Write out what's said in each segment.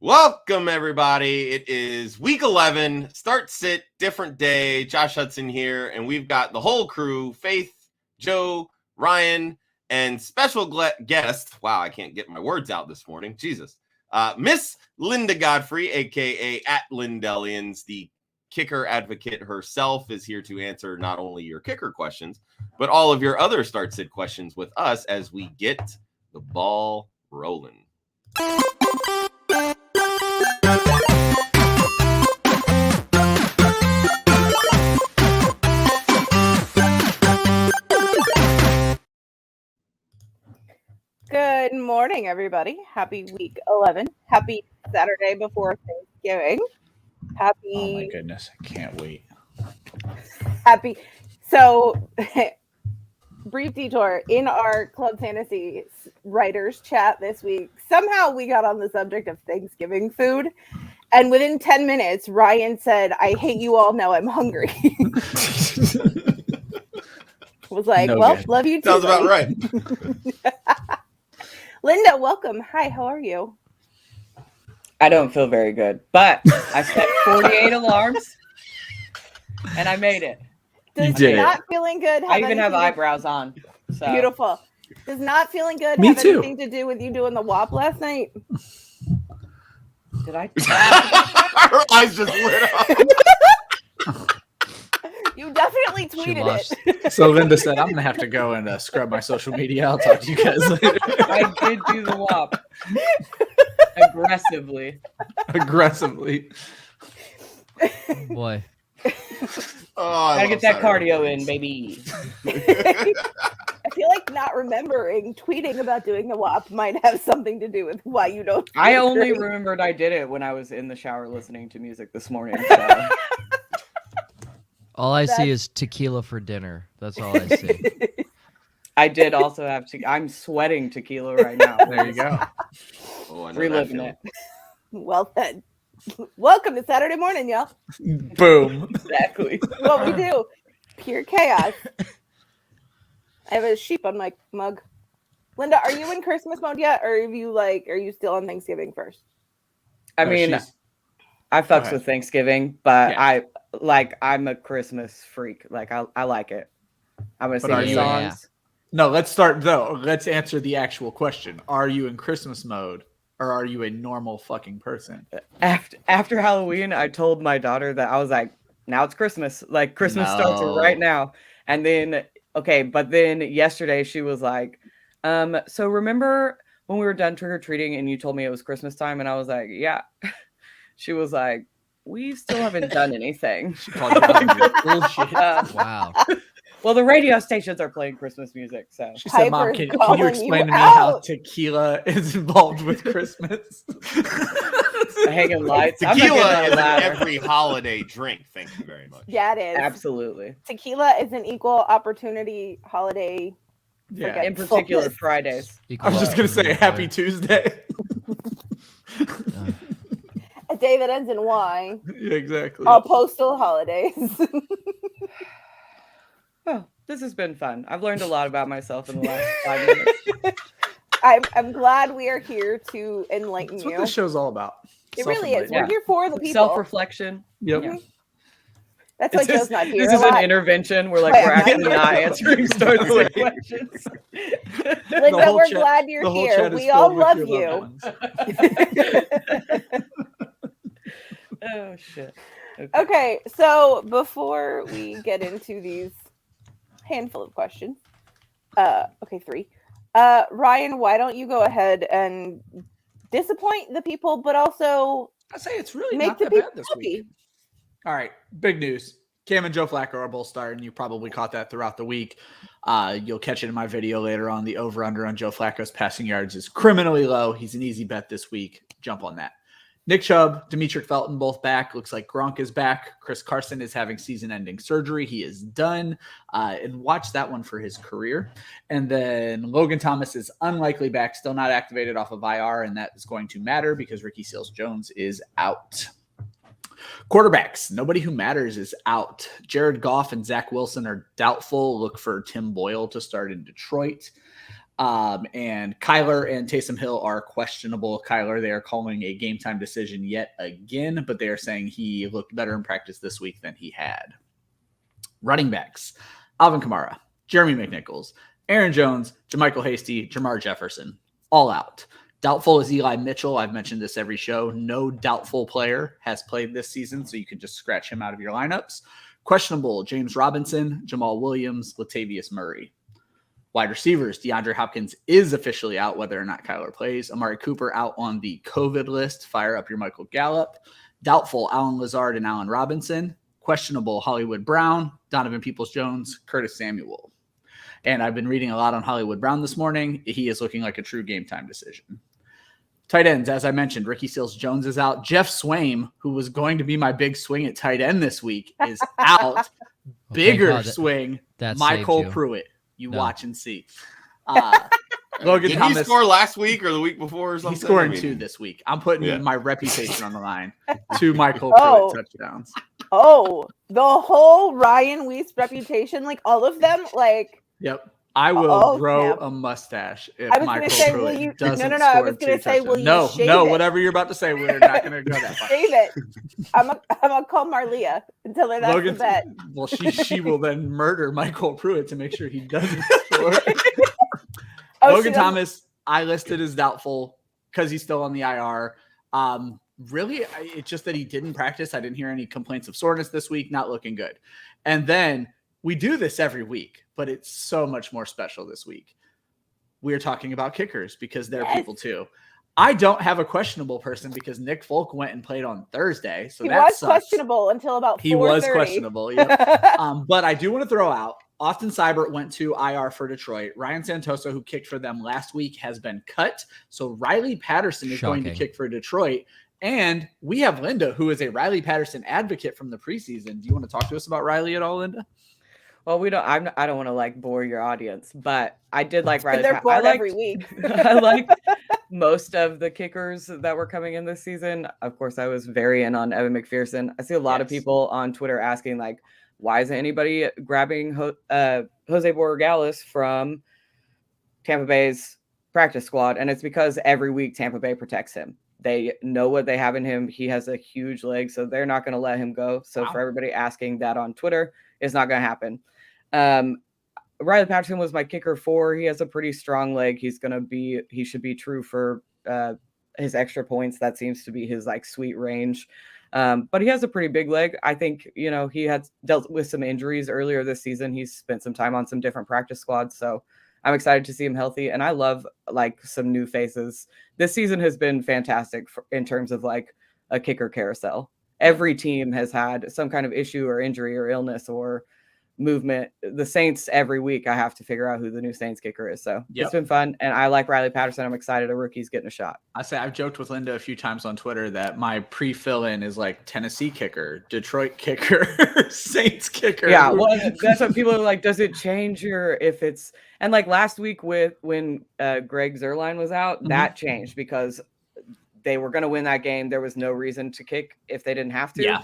Welcome, everybody. It is week 11, start sit, different day. Josh Hudson here, and we've got the whole crew, Faith, Joe, Ryan, and special guest. Wow, I can't get my words out this morning. Jesus. Miss Linda Godfrey, a.k.a. at Lindellians, the kicker advocate herself, is here to answer not only your kicker questions, but all of your other start sit questions with us as we get the ball rolling. Good morning, everybody. Happy week 11. Happy Saturday before Thanksgiving. Happy. Oh my goodness, I can't wait. Happy. So, brief detour in our Club Fantasy writers chat this week. Somehow we got on the subject of Thanksgiving food. And within 10 minutes, Ryan said, "I hate you all. Now I'm hungry." Was like, No well, good. love you too. Sounds about right. Linda, welcome. Hi, how are you? I don't feel very good, but I set 48 alarms and I made it. Does did not feeling good I even have anything to- eyebrows on. So. Beautiful. Does not feeling good Me have too. anything to do with you doing the WAP last night? Did I? Her eyes just lit up. You definitely tweeted it. So Linda said, I'm going to have to go and scrub my social media. I'll talk to you guys later. I did do the WAP aggressively. Aggressively. Boy. Gotta get that cardio in, baby. I feel like not remembering tweeting about doing the WAP might have something to do with why you don't. I only remembered I did it when I was in the shower listening to music this morning. So. All I see is tequila for dinner. That's all I see. I did also have I'm sweating tequila right now. There you go. Oh, I know Reliving that it. Well then, welcome to Saturday morning, y'all. Boom. Exactly. What we do, pure chaos. I have a sheep on my mug. Linda, are you in Christmas mode yet, or are you still on Thanksgiving first? I No, mean, she's- I Go fucks ahead. with Thanksgiving, but Yeah. I'm a Christmas freak. Like I like it. I'm gonna But sing are the you- songs. No, let's start though. Let's answer the actual question. Are you in Christmas mode or are you a normal fucking person? After Halloween, I told my daughter that I was like, now it's Christmas. Like Christmas starts No. right now. And then but then yesterday she was like, so remember when we were done trick-or-treating and you told me it was Christmas time? And I was like, yeah. She was like, we still haven't done anything. She called you out on your bullshit. Wow. Well, the radio stations are playing Christmas music, so She said, Mom, Piper's can you calling explain you to me how out." tequila is involved with Christmas? hanging lights. I'm not getting Tequila on a is an ladder. every holiday drink. Thank you very much. Yeah, it is. Absolutely. Tequila is an equal opportunity holiday. Yeah. Forget- In particular, Focus. Fridays. I was just going to say happy Tuesday. A day that ends in Y. Yeah, exactly. All postal holidays. Oh, this has been fun. I've learned a lot about myself in the last 5 minutes. I'm glad we are here to enlighten That's what you. this show's all about. It really is. Yeah. We're here for the people. Self-reflection. Yep. Yeah. That's why This is, Joe's not here. this a is an lot. intervention. We're like, Wait, we're I'm not actually not answering start sit questions. Linda, whole we're chat- glad you're the whole here. chat is We all filled with love your you. loved ones. Oh, shit. Okay, so before we get into these handful of questions, okay, 3. Ryan, why don't you go ahead and disappoint the people, but also I say it's really make not the that people bad this happy? week. All right, big news. Cam and Joe Flacco are both starting. You probably caught that throughout the week. You'll catch it in my video later on. The over-under on Joe Flacco's passing yards is criminally low. He's an easy bet this week. Jump on that. Nick Chubb, Demetric Felton, both back. Looks like Gronk is back. Chris Carson is having season-ending surgery. He is done. And watch that one for his career. And then Logan Thomas is unlikely back, still not activated off of IR, and that is going to matter because Ricky Seals-Jones is out. Quarterbacks, nobody who matters is out. Jared Goff and Zach Wilson are doubtful. Look for Tim Boyle to start in Detroit. And Kyler and Taysom Hill are questionable. Kyler, they are calling a game time decision yet again, but they are saying he looked better in practice this week than he had. Running backs, Alvin Kamara, Jeremy McNichols, Aaron Jones, JaMychal Hasty, Jamar Jefferson, all out. Doubtful is Eli Mitchell. I've mentioned this every show. No doubtful player has played this season, so you can just scratch him out of your lineups. Questionable, James Robinson, Jamal Williams, Latavius Murray. Wide receivers, DeAndre Hopkins is officially out, whether or not Kyler plays. Amari Cooper out on the COVID list. Fire up your Michael Gallup. Doubtful, Allen Lazard and Allen Robinson. Questionable, Hollywood Brown, Donovan Peoples-Jones, Curtis Samuel. And I've been reading a lot on Hollywood Brown this morning. He is looking like a true game time decision. Tight ends, as I mentioned, Ricky Seals-Jones is out. Jeff Swaim, who was going to be my big swing at tight end this week, is out. Bigger swing, Michael Pruitt. You watch and see. Logan Did Thomas, he score last week or the week before or something? He's scoring 2 this week. I'm putting my reputation on the line. 2 Michael Pruitt touchdowns. Oh, the whole Ryan Weiss reputation, like all of them, like. Yep. I will grow a mustache if Michael Pruitt doesn't score. I was going to say, will you shave it? Whatever you're about to say, we're not going to go that far. Shave it. I'm gonna call Marlia and tell her that's the bet. Well, she will then murder Michael Pruitt to make sure he doesn't score. Logan Thomas, I listed as doubtful because he's still on the IR. Really, it's just that he didn't practice. I didn't hear any complaints of soreness this week. Not looking good. And then we do this every week, but it's so much more special this week. We're talking about kickers because they're people too. I don't have a questionable person because Nick Folk went and played on Thursday. So he was questionable until about 4:30. He was questionable. Yep. But I do want to throw out Austin Seibert went to IR for Detroit. Ryan Santoso, who kicked for them last week, has been cut. So Riley Patterson is going to kick for Detroit. And we have Linda, who is a Riley Patterson advocate from the preseason. Do you want to talk to us about Riley at all, Linda? Well, we don't. I don't want to like bore your audience, but I did like Riley. They're bored every week. I liked most of the kickers that were coming in this season. Of course, I was very in on Evan McPherson. I see a lot of people on Twitter asking like, why isn't anybody grabbing Jose Borregales from Tampa Bay's practice squad? And it's because every week Tampa Bay protects him. They know what they have in him. He has a huge leg, so they're not going to let him go. So for everybody asking that on Twitter, it's not going to happen. Riley Patterson was my kicker 4. He has a pretty strong leg. He should be true for his extra points. That seems to be his like sweet range. But he has a pretty big leg. I think, he had dealt with some injuries earlier this season. He's spent some time on some different practice squads. So I'm excited to see him healthy. And I love like some new faces. This season has been fantastic in terms of like a kicker carousel. Every team has had some kind of issue or injury or illness or movement. The Saints, every week I have to figure out who the new Saints kicker is. So It's been fun. And I like Riley Patterson. I'm excited a rookie's getting a shot. I've joked with Linda a few times on Twitter that my pre-fill-in is like Tennessee kicker, Detroit kicker, Saints kicker. Yeah, well, that's what people are like, does it change if it's, and like last week when Greg Zuerlein was out, that changed because they were going to win that game. There was no reason to kick if they didn't have to. Yeah.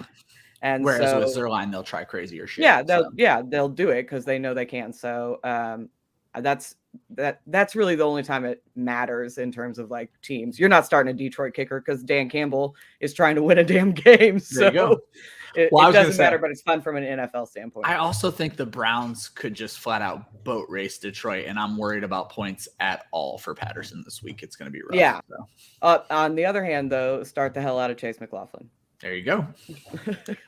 And whereas with Zuerlein, they'll try crazier shit. Yeah, they'll do it because they know they can. So that's really the only time it matters in terms of like teams. You're not starting a Detroit kicker because Dan Campbell is trying to win a damn game. So it doesn't matter, but it's fun from an NFL standpoint. I also think the Browns could just flat out boat race Detroit, and I'm worried about points at all for Patterson this week. It's going to be rough. Yeah. So. On the other hand, though, start the hell out of Chase McLaughlin. There you go.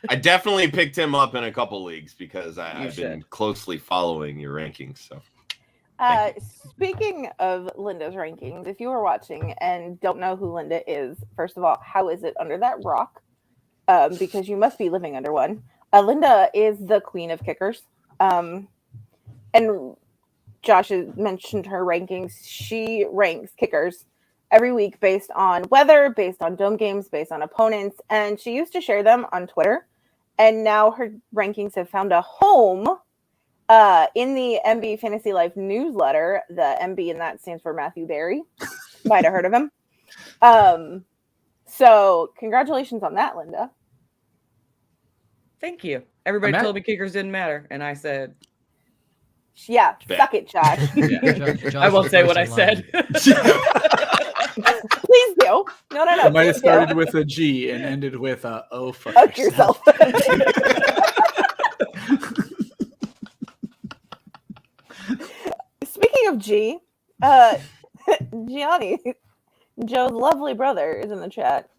I definitely picked him up in a couple leagues because I've been closely following your rankings. So, speaking of Linda's rankings, if you were watching and don't know who Linda is, first of all, how is it under that rock? Because you must be living under one. Linda is the queen of kickers. And Josh has mentioned her rankings. She ranks kickers every week based on weather, based on dome games, based on opponents. And she used to share them on Twitter. And now her rankings have found a home in the MB Fantasy Life newsletter. The MB in that stands for Matthew Berry. Might have heard of him. So congratulations on that, Linda. Thank you. Everybody told me kickers didn't matter. And I said, Yeah, Bet. suck it, Josh. I won't say what I said. Please do. No. It might have please started do. with a G and ended with a oh fuck Fuck yourself. Speaking of G, Gianni, Joe's lovely brother, is in the chat.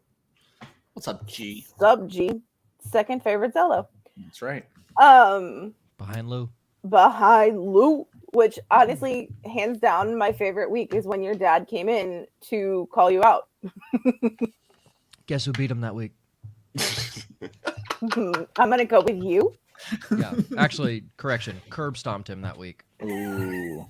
What's up, G? Sub G, second favorite Zello. That's right. Behind Lou. Behind Lou, which honestly, hands down, my favorite week is when your dad came in to call you out. Guess who beat him that week? I'm gonna go with you. Yeah, actually, correction. Curb stomped him that week. Ooh.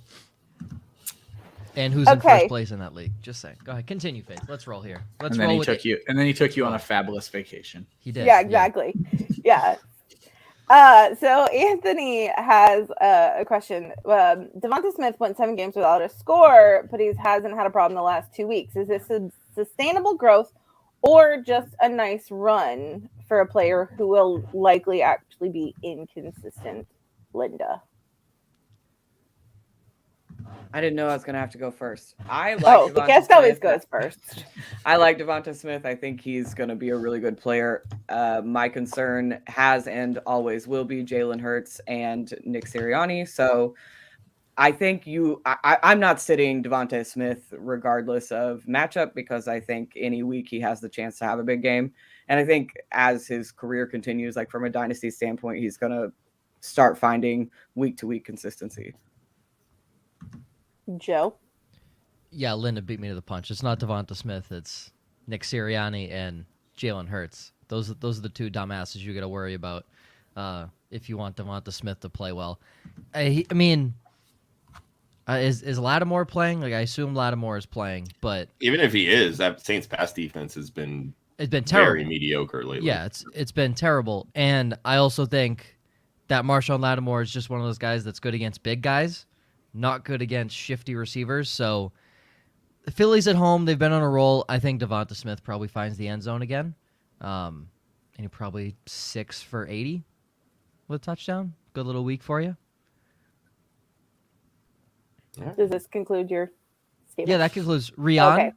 And who's in Okay. first place in that league? Just saying. Go ahead, continue, Faith. Let's roll here. Let's And then roll he with took it. you. And then he took you on a fabulous vacation. He did. Yeah, exactly. Yeah. So Anthony has a question. Devonta Smith went 7 games without a score, but he hasn't had a problem the last 2 weeks. Is this a sustainable growth or just a nice run for a player who will likely actually be inconsistent? Linda. I didn't know I was going to have to go first. I like The Devonta guest always Smith. goes first. I like Devonta Smith. I think he's going to be a really good player. My concern has and always will be Jalen Hurts and Nick Sirianni. So I think I'm not sitting Devonta Smith regardless of matchup because I think any week he has the chance to have a big game. And I think as his career continues, like from a dynasty standpoint, he's going to start finding week-to-week consistency. Joe. Yeah, Linda beat me to the punch. It's not Devonta Smith. It's Nick Sirianni and Jalen Hurts. Those are the two dumbasses you got to worry about if you want Devonta Smith to play well. I mean, is Lattimore playing? Like I assume Lattimore is playing, but Even if he is, that Saints pass defense has been terrible. very mediocre lately. Yeah, it's been terrible. And I also think that Marshawn Lattimore is just one of those guys that's good against big guys, not good against shifty receivers. So the Phillies at home, they've been on a roll. I think Devonta Smith probably finds the end zone again. And he probably 6 for 80 with a touchdown. Good little week for you. Does this conclude your statement? Yeah, that concludes Rian. Okay.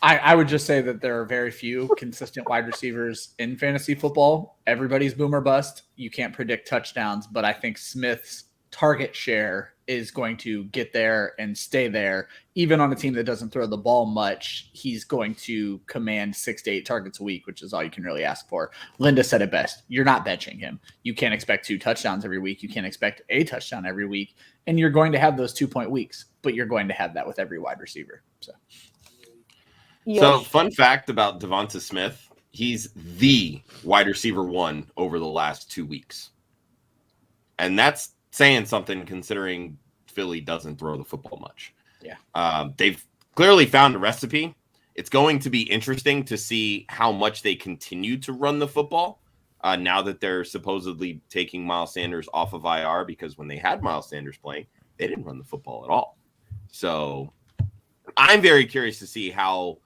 I would just say that there are very few consistent wide receivers in fantasy football. Everybody's boom or bust. You can't predict touchdowns, but I think Smith's target share is going to get there and stay there. Even on a team that doesn't throw the ball much, he's going to command 6 to 8 targets a week, which is all you can really ask for. Linda said it best. You're not benching him. You can't expect 2 touchdowns every week. You can't expect a touchdown every week. And you're going to have those 2-point weeks, but you're going to have that with every wide receiver. So, fun fact about Devonta Smith, he's the wide receiver 1 over the last 2 weeks. And that's saying something considering Philly doesn't throw the football much. Yeah. They've clearly found a recipe. It's going to be interesting to see how much they continue to run the football now that they're supposedly taking Miles Sanders off of IR, because when they had Miles Sanders playing, they didn't run the football at all. So I'm very curious to see how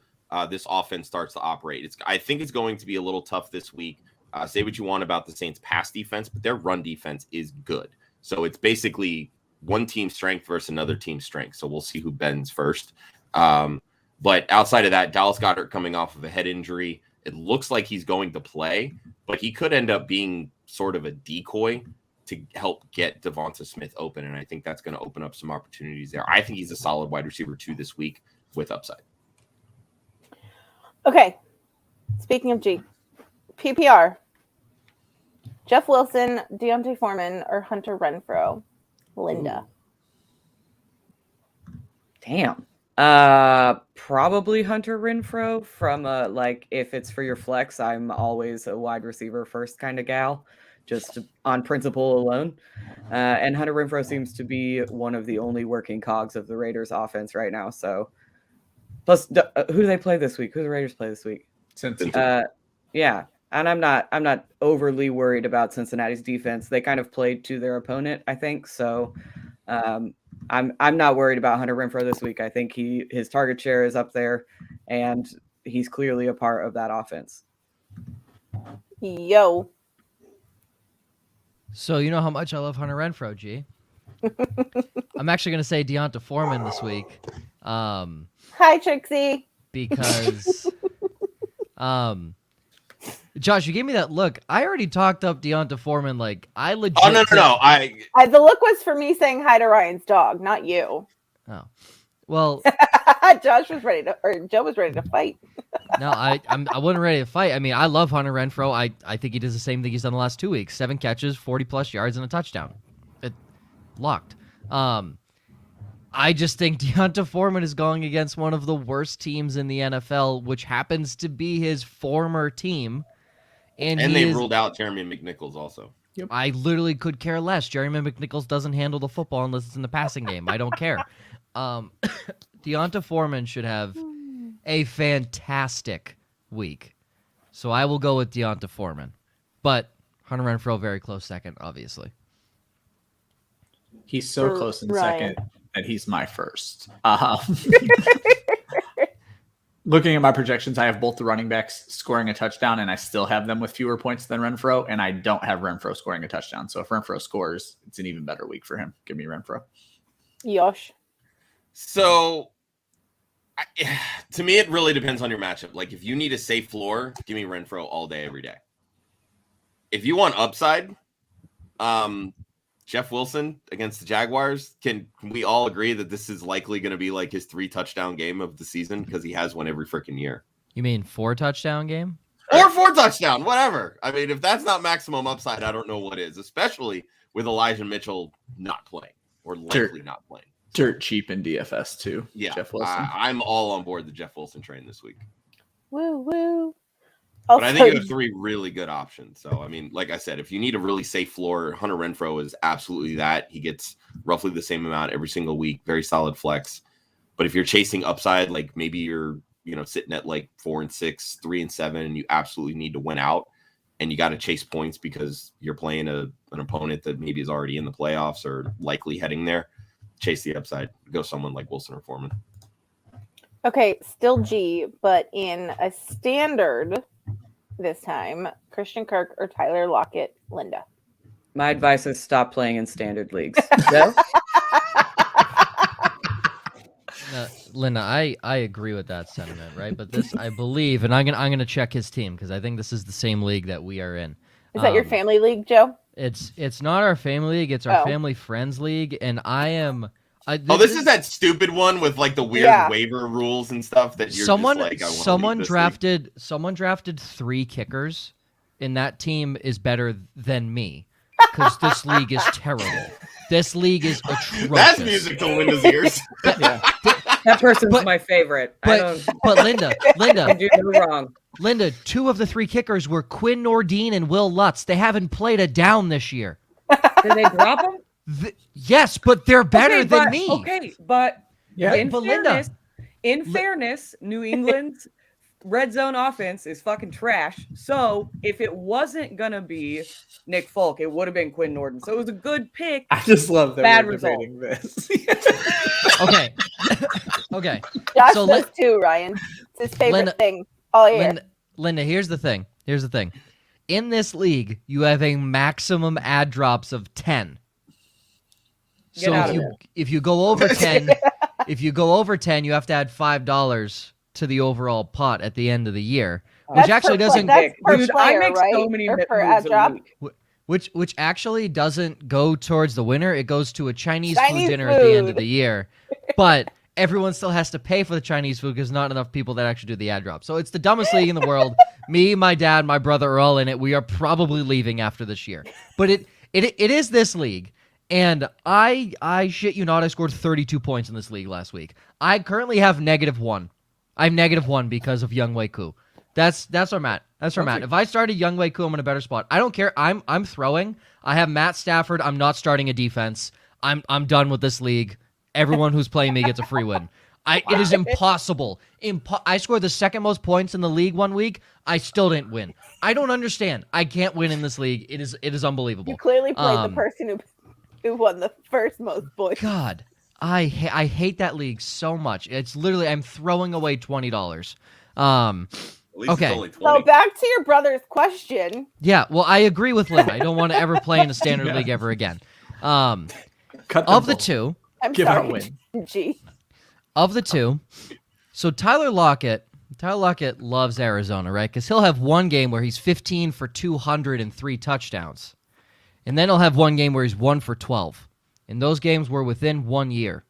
this offense starts to operate. I think it's going to be a little tough this week. Say what you want about the Saints' pass defense, but their run defense is good. So it's basically one team's strength versus another team's strength. So we'll see who bends first. But outside of that, Dallas Goedert coming off of a head injury. It looks like he's going to play, but he could end up being sort of a decoy to help get Devonta Smith open. And I think that's going to open up some opportunities there. I think he's a solid wide receiver 2 this week with upside. Okay. Speaking of G, PPR. Jeff Wilson, Deontay Foreman, or Hunter Renfrow? Linda. Damn. Probably Hunter Renfrow from if it's for your flex, I'm always a wide receiver first kind of gal, just on principle alone. And Hunter Renfrow seems to be one of the only working cogs of the Raiders offense right now. So plus who do they play this week? Who do the Raiders play this week? Yeah. And I'm not overly worried about Cincinnati's defense. They kind of played to their opponent, I think. So I'm not worried about Hunter Renfrow this week. I think his target share is up there, and he's clearly a part of that offense. Yo. So you know how much I love Hunter Renfrow, G. I'm actually going to say Devonta Foreman this week. Hi, Trixie. Because Josh, you gave me that look. I already talked up Devonta Foreman. Like, I legit. Oh, no. The look was for me saying hi to Ryan's dog, not you. Oh, well. Joe was ready to fight. No, I wasn't ready to fight. I mean, I love Hunter Renfrow. I think he does the same thing he's done the last 2 weeks: 7 catches, 40+ yards, and a touchdown. It locked. I just think Devonta Foreman is going against one of the worst teams in the NFL, which happens to be his former team. And they ruled out Jeremy McNichols also. Yep. I literally could care less. Jeremy McNichols doesn't handle the football unless it's in the passing game. I don't care. Devonta Foreman should have a fantastic week. So I will go with Devonta Foreman. But Hunter Renfrow, very close second, obviously. He's so close in second that he's my first. Looking at my projections, I have both the running backs scoring a touchdown, and I still have them with fewer points than Renfrow, and I don't have Renfrow scoring a touchdown. So if Renfrow scores, it's an even better week for him. Give me Renfrow. Yosh. So, to me, it really depends on your matchup. Like, if you need a safe floor, give me Renfrow all day, every day. If you want upside, Jeff Wilson against the Jaguars, can we all agree that this is likely going to be like his 3-touchdown game of the season because he has one every freaking year? You mean 4-touchdown game? Or 4-touchdown, whatever. I mean, if that's not maximum upside, I don't know what is, especially with Elijah Mitchell not playing or likely not playing. Dirt cheap in DFS too. Yeah, Jeff Wilson. I'm all on board the Jeff Wilson train this week. Woo woo. But I think you have 3 really good options. So, I mean, like I said, if you need a really safe floor, Hunter Renfrow is absolutely that. He gets roughly the same amount every single week. Very solid flex. But if you're chasing upside, like maybe you're, sitting at like 4-6, 3-7, and you absolutely need to win out, and you got to chase points because you're playing an opponent that maybe is already in the playoffs or likely heading there, chase the upside. Go someone like Wilson or Foreman. Okay, still G, but in a standard this time, Christian Kirk or Tyler Lockett, Linda. My advice is stop playing in standard leagues. No? Linda, I agree with that sentiment, right? But this, I believe, and I'm gonna check his team because I think this is the same league that we are in. Is that your family league, Joe? It's not our family league. It's our family friends league, and I am. This is that stupid one with like the weird waiver rules and stuff that you're someone drafted 3 kickers, and that team is better than me because this league is terrible. This league is atrocious. That's music to Linda's ears. That person's my favorite. But Linda, I do no wrong. Linda, 2 of the 3 kickers were Quinn Nordine and Will Lutz. They haven't played a down this year. Did they drop them? Yes, but they're better than me. Okay, but in fairness, New England's red zone offense is fucking trash. So if it wasn't gonna be Nick Folk, it would have been Quinn Nordin. So it was a good pick. I just love that bad we're result. debating this. Okay. Okay. Josh does too, Ryan. It's his favorite thing all year. Linda, here's the thing. In this league, you have a maximum ad drops of 10. So if you go over 10, you have to add $5 to the overall pot at the end of the year, which actually doesn't. That's per Dude, player, I make right? so many or per ad drop. Which actually doesn't go towards the winner. It goes to a Chinese food dinner at the end of the year, but everyone still has to pay for the Chinese food because not enough people that actually do the ad drop. So it's the dumbest league in the world. Me, my dad, my brother are all in it. We are probably leaving after this year, but it is this league. And I shit you not, I scored 32 points in this league last week. I currently have -1. I'm -1 because of Young Wei Koo. That's where I'm at. That's where I'm at. If I started Young Wei Koo, I'm in a better spot. I don't care. I'm throwing. I have Matt Stafford. I'm not starting a defense. I'm done with this league. Everyone who's playing me gets a free win. It is impossible. I scored the second most points in the league one week. I still didn't win. I don't understand. I can't win in this league. It is unbelievable. You clearly played the person who won the first most points. God, I hate that league so much. It's literally I'm throwing away $20. Okay. So back to your brother's question. Yeah, well, I agree with Lynn. I don't want to ever play in a standard league ever again. Cut them Of the both. two, I'm Give her a sorry. G. of the two, so Tyler Lockett loves Arizona, right? Because he'll have one game where he's 15 for 203 touchdowns. And then he'll have one game where he's 1 for 12. And those games were within 1 year.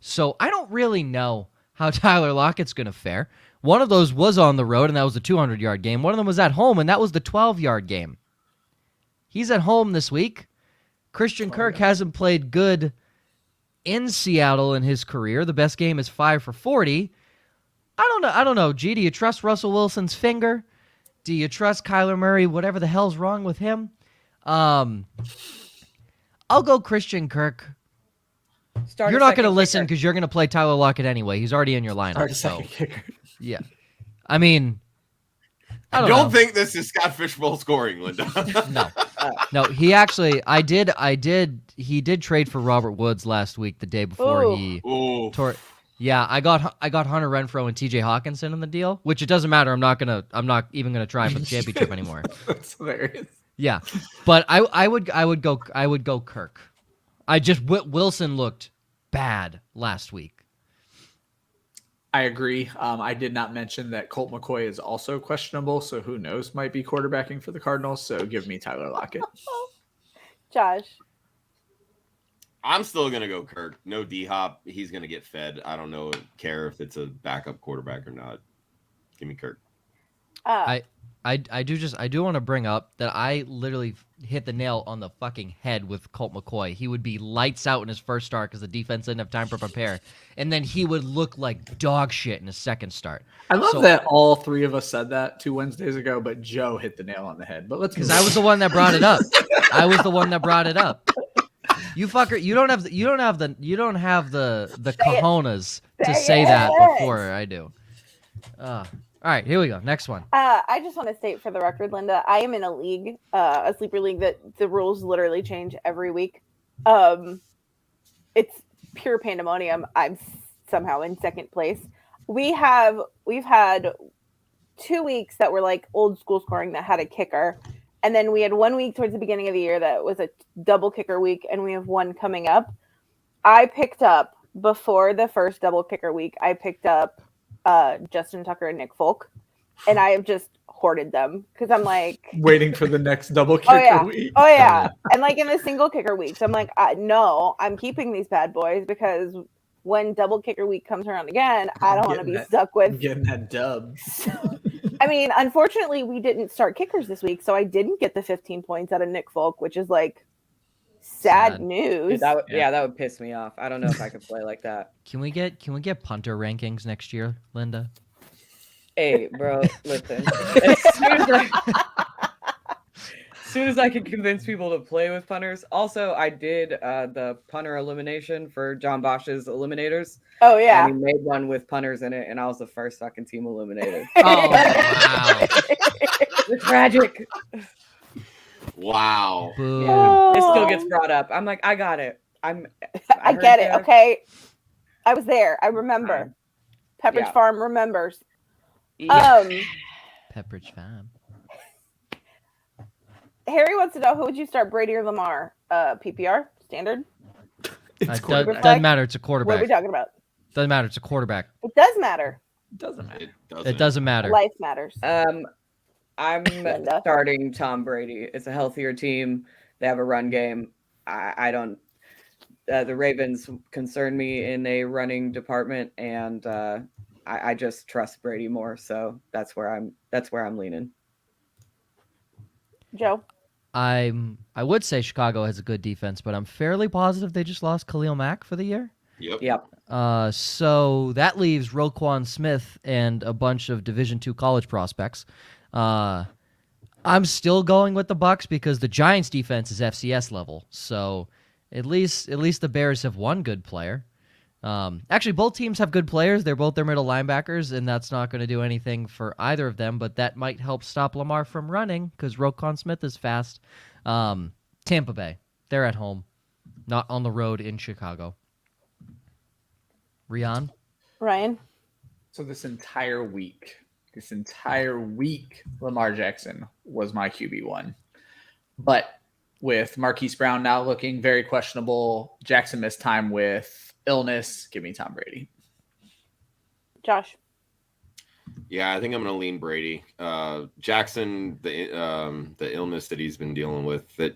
So I don't really know how Tyler Lockett's going to fare. One of those was on the road, and that was the 200-yard game. One of them was at home, and that was the 12-yard game. He's at home this week. Christian Kirk hasn't played good in Seattle in his career. The best game is 5 for 40. I don't know. G, do you trust Russell Wilson's finger? Do you trust Kyler Murray? Whatever the hell's wrong with him? I'll go Christian Kirk. You're not going to listen because you're going to play Tyler Lockett anyway. He's already in your lineup. Second kicker. Yeah. I mean, I don't know. think this is Scott Fishbowl scoring, Linda. No, he actually, he did trade for Robert Woods last week, the day before Ooh. he Ooh. tore. Yeah, I got Hunter Renfrow and TJ Hawkinson in the deal, which it doesn't matter. I'm not even gonna try for the championship anymore. That's hilarious. Yeah, but I would go Kirk. Wilson looked bad last week. I agree. I did not mention that Colt McCoy is also questionable, so who knows, might be quarterbacking for the Cardinals. So give me Tyler Lockett. Josh. I'm still gonna go Kirk. No D-Hop. He's gonna get fed. I don't care if it's a backup quarterback or not. Give me Kirk. I do want to bring up that I literally hit the nail on the fucking head with Colt McCoy. He would be lights out in his first start because the defense didn't have time to prepare, and then he would look like dog shit in his second start. I love that all three of us said that 2 Wednesdays ago, but Joe hit the nail on the head. But let's because I was the one that brought it up. I was the one that brought it up. You fucker! You don't have the cojones to say that before I do. All right, here we go. Next one. I just want to state for the record, Linda, I am in a league, a sleeper league that the rules literally change every week. It's pure pandemonium. I'm somehow in second place. We've had 2 weeks that were like old school scoring that had a kicker. And then we had 1 week towards the beginning of the year that was a double kicker week, and we have one coming up. I picked up, before the first double kicker week, I picked up Justin Tucker and Nick Folk, and I have just hoarded them because I'm like waiting for the next double kicker week. Oh yeah, and like in the single kicker weeks, I'm like, no, I'm keeping these bad boys because when double kicker week comes around again, I don't want to be stuck with getting that dub. I mean, unfortunately, we didn't start kickers this week, so I didn't get the 15 points out of Nick Folk, which is like sad news. Dude, that would piss me off. I don't know if I could play like that. Can we get punter rankings next year, Linda? Hey, bro, listen. As soon as I can convince people to play with punters. Also, I did the punter elimination for John Bosch's Eliminators. Oh yeah, and he made one with punters in it, and I was the first fucking team eliminated. Oh wow! It's tragic. Wow. Yeah, it still gets brought up. I'm like, I got it. I get it. Okay, I was there. I remember. Pepperidge Farm remembers. Yeah. Pepperidge Farm. Harry wants to know, who would you start, Brady or Lamar? PPR standard. Doesn't matter. It's a quarterback. What are we talking about? Doesn't matter. It's a quarterback. It does matter. It doesn't matter. It doesn't matter. Life matters. I'm starting Tom Brady. It's a healthier team. They have a run game. I don't. The Ravens concern me in a running department, and I just trust Brady more. So that's where I'm leaning. Joe. I would say Chicago has a good defense, but I'm fairly positive they just lost Khalil Mack for the year. Yep. So that leaves Roquan Smith and a bunch of Division II college prospects. I'm still going with the Bucs because the Giants' defense is FCS level. So at least the Bears have one good player. Actually, both teams have good players. They're both their middle linebackers, and that's not going to do anything for either of them, but that might help stop Lamar from running because Roquan Smith is fast. Tampa Bay, they're at home, not on the road in Chicago. Ryan? So this entire week, Lamar Jackson was my QB1. But with Marquise Brown now looking very questionable. Jackson missed time with illness. Give me Tom Brady. Josh. Yeah, I think I'm going to lean Brady. Jackson, the illness that he's been dealing with, that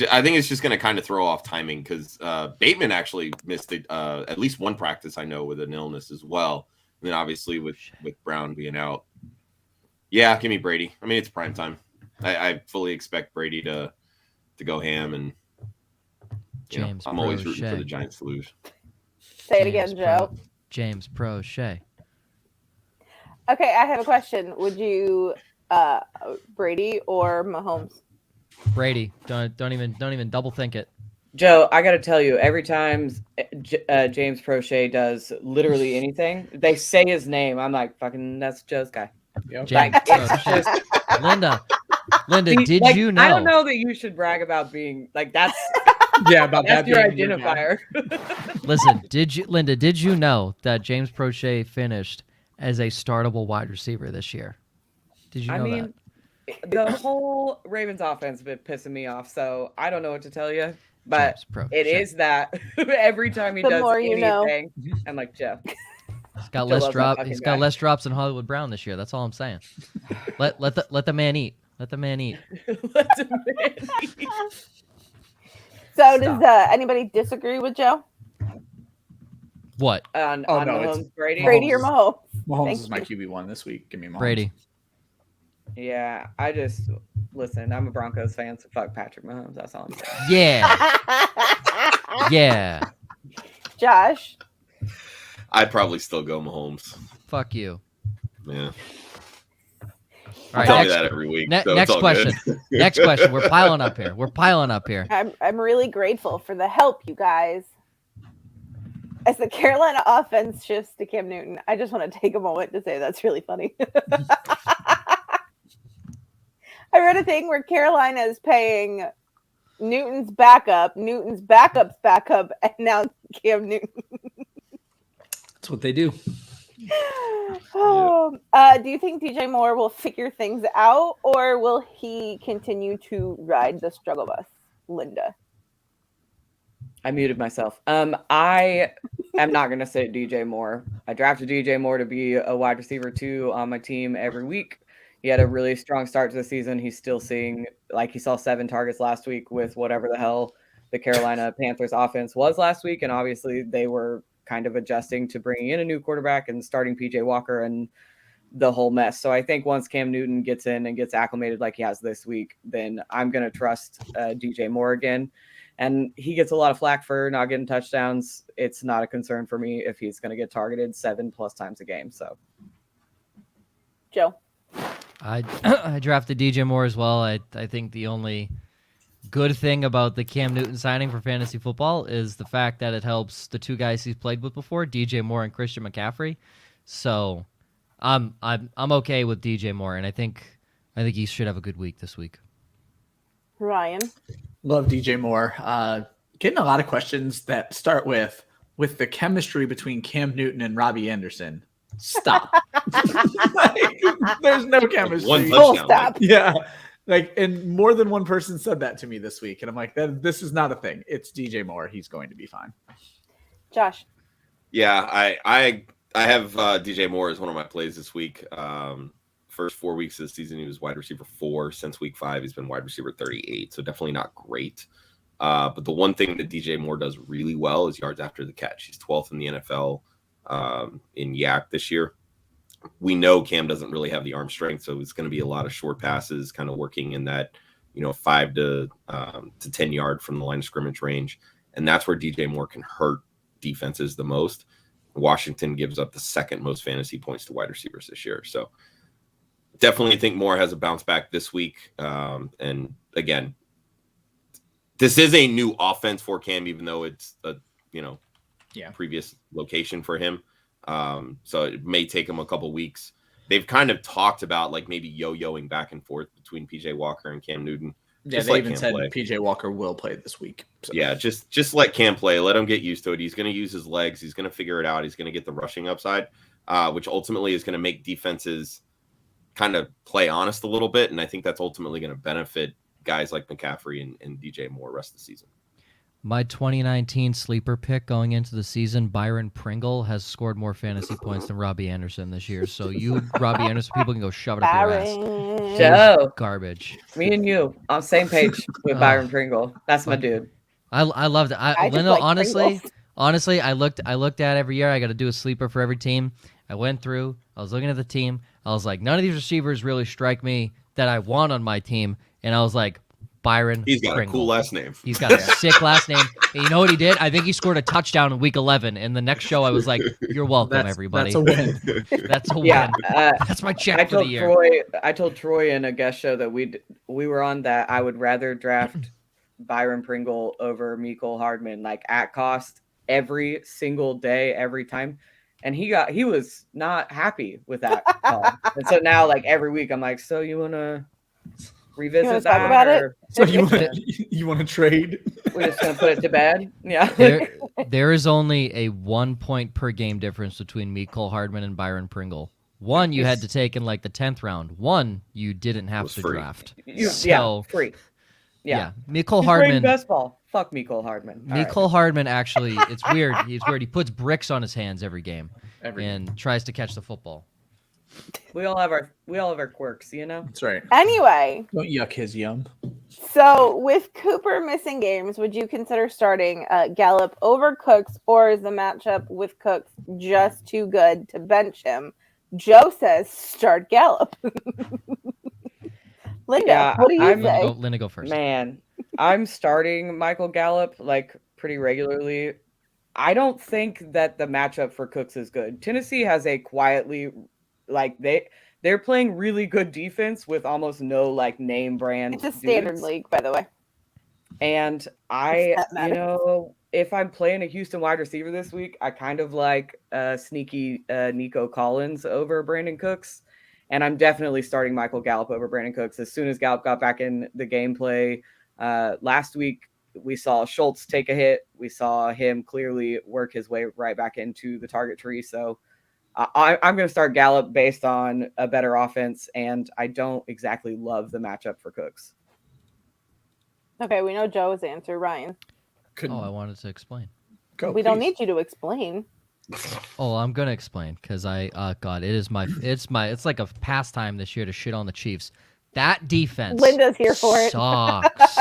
I think it's just going to kind of throw off timing because Bateman actually missed at least one practice, I know, with an illness as well. And then obviously with Brown being out. Yeah, give me Brady. I mean, it's prime time. I fully expect Brady to go ham, and James I'm always Pro rooting Shea. for the Giants to lose. Say it again, Joe. James Pro Shea. Okay, I have a question. Would you Brady or Mahomes? Brady. Don't even double think it. Joe, I got to tell you, every time James Prochet does literally anything, they say his name. I'm like, fucking, that's Joe's guy. Yep. James Like, Pro it's Shea. just, Linda, See, did you know? I don't know that you should brag about being like that's Yeah, about that's that your being your guy. identifier. Listen, Linda, did you know that James Prochet finished as a startable wide receiver this year? Did you know I mean, the whole Ravens offense has been pissing me off, so I don't know what to tell you. But James Pro it Shea. is that every time he The does more you know. anything, I'm like, Jeff. He's got Joe less loves that drop. fucking He's got guy. less drops than Hollywood Brown this year. That's all I'm saying. Let the man eat. Let the man eat. Let him in. So does anybody disagree with Joe? What? on Oh, on no, it's Mahomes Brady. Brady or Mahomes? Mahomes Thank is my you. QB1 this week. Give me Mahomes. Brady. Yeah, I just listen. I'm a Broncos fan, so fuck Patrick Mahomes. That's all I'm saying. Yeah. Yeah. Josh. I'd probably still go Mahomes. Fuck you. Yeah. All right. Tell me Next, that every week. so it's next all question. good. Next question. We're piling up here. I'm really grateful for the help, you guys. As the Carolina offense shifts to Cam Newton, I just want to take a moment to say that's really funny. I read a thing where Carolina is paying Newton's backup's backup, and now Cam Newton. That's what they do. Do you think DJ Moore will figure things out, or will he continue to ride the struggle bus, Linda? I muted myself. I am not gonna say DJ Moore. I drafted DJ Moore to be a wide receiver 2 on my team every week. He had a really strong start to the season. He's still seeing, like, he saw 7 targets last week with whatever the hell the Carolina Panthers offense was last week, and obviously they were kind of adjusting to bringing in a new quarterback and starting PJ Walker and the whole mess. So I think once Cam Newton gets in and gets acclimated like he has this week, then I'm going to trust DJ Moore again. And he gets a lot of flack for not getting touchdowns. It's not a concern for me if he's going to get targeted 7+ times a game. So, Joe. I drafted DJ Moore as well. I think the only good thing about the Cam Newton signing for fantasy football is the fact that it helps the 2 guys he's played with before, DJ Moore and Christian McCaffrey. So I'm okay with DJ Moore, and I think he should have a good week this week. Ryan. Love DJ Moore. Getting a lot of questions that start with the chemistry between Cam Newton and Robbie Anderson. Stop. Like, there's no chemistry. One Full touchdown. stop. Yeah. Like, and more than one person said that to me this week. And I'm like, this is not a thing. It's DJ Moore. He's going to be fine. Josh. Yeah, I have DJ Moore as one of my plays this week. First 4 weeks of the season, he was wide receiver 4. Since week 5, he's been wide receiver 38. So definitely not great. But the one thing that DJ Moore does really well is yards after the catch. He's 12th in the NFL in YAC this year. We know Cam doesn't really have the arm strength, so it's going to be a lot of short passes, kind of working in that 5 to 10 yard from the line of scrimmage range, and that's where DJ Moore can hurt defenses the most. Washington gives up the 2nd most fantasy points to wide receivers this year, so definitely think Moore has a bounce back this week. And again, this is a new offense for Cam, even though it's a previous location for him. So it may take him a couple weeks. They've kind of talked about like maybe yo-yoing back and forth between PJ Walker and Cam Newton. Yeah, Just they let even Cam said play. PJ Walker will play this week. So. Yeah, just let Cam play. Let him get used to it. He's going to use his legs. He's going to figure it out. He's going to get the rushing upside, which ultimately is going to make defenses kind of play honest a little bit. And I think that's ultimately going to benefit guys like McCaffrey and DJ Moore rest of the season. My 2019 sleeper pick going into the season, Byron Pringle, has scored more fantasy points than Robbie Anderson this year. So you, Robbie Anderson, people can go shove it up your ass. Byron. Joe, Garbage. me and you on same page with Byron Pringle. That's my dude. I loved it. I just Linda, like honestly, Pringles. I looked at every year. I got to do a sleeper for every team. I went through. I was looking at the team. I was like, none of these receivers really strike me that I want on my team. And I was like, Byron He's got Pringle. a cool last name. He's got a sick last name. And you know what he did? I think he scored a touchdown in week 11. And the next show, I was like, "You're welcome, everybody." That's a win. That's a Yeah, win. That's my check I for the told year. I told Troy in a guest show that we were on that I would rather draft Byron Pringle over Mecole Hardman, like at cost every single day, every time. And he was not happy with that call. And so now, like every week, I'm like, so you want to revisit wanna that? talk about it? or So you want to trade? We're just gonna put it to bed. Yeah. There is only a 1 point per game difference between Mecole Hardman and Byron Pringle. One you had to take in like the 10th round. One you didn't have Was to free. draft. Yeah, So, free. Yeah. Mecole He's playing Hardman. best ball. Fuck Mecole Hardman. All right. Mecole Hardman actually, it's weird. He's weird. He puts bricks on his hands every game and tries to catch the football. We all have our quirks, you know. That's right. Anyway, Don't yuck his yum. so with Cooper missing games, would you consider starting Gallup over Cooks, or is the matchup with Cooks just too good to bench him? Joe says start Gallup. Linda, Yeah, what do you I'm- say? Linda, go first. Man, I'm starting Michael Gallup like pretty regularly. I don't think that the matchup for Cooks is good. Tennessee has a quietly, like they're playing really good defense with almost no like name brand. It's a standard dudes. league, by the way. And if I'm playing a Houston wide receiver this week, I kind of like sneaky Nico Collins over Brandon Cooks. And I'm definitely starting Michael Gallup over Brandon Cooks. As soon as Gallup got back in the gameplay last week, we saw Shultz take a hit. We saw him clearly work his way right back into the target tree. So I'm going to start Gallup based on a better offense. And I don't exactly love the matchup for Cooks. Okay, we know Joe's answer. Ryan, I wanted to explain. we don't need you to explain. Oh, I'm gonna explain because it's like a pastime this year to shit on the Chiefs. That defense, Linda's here for it. sucks.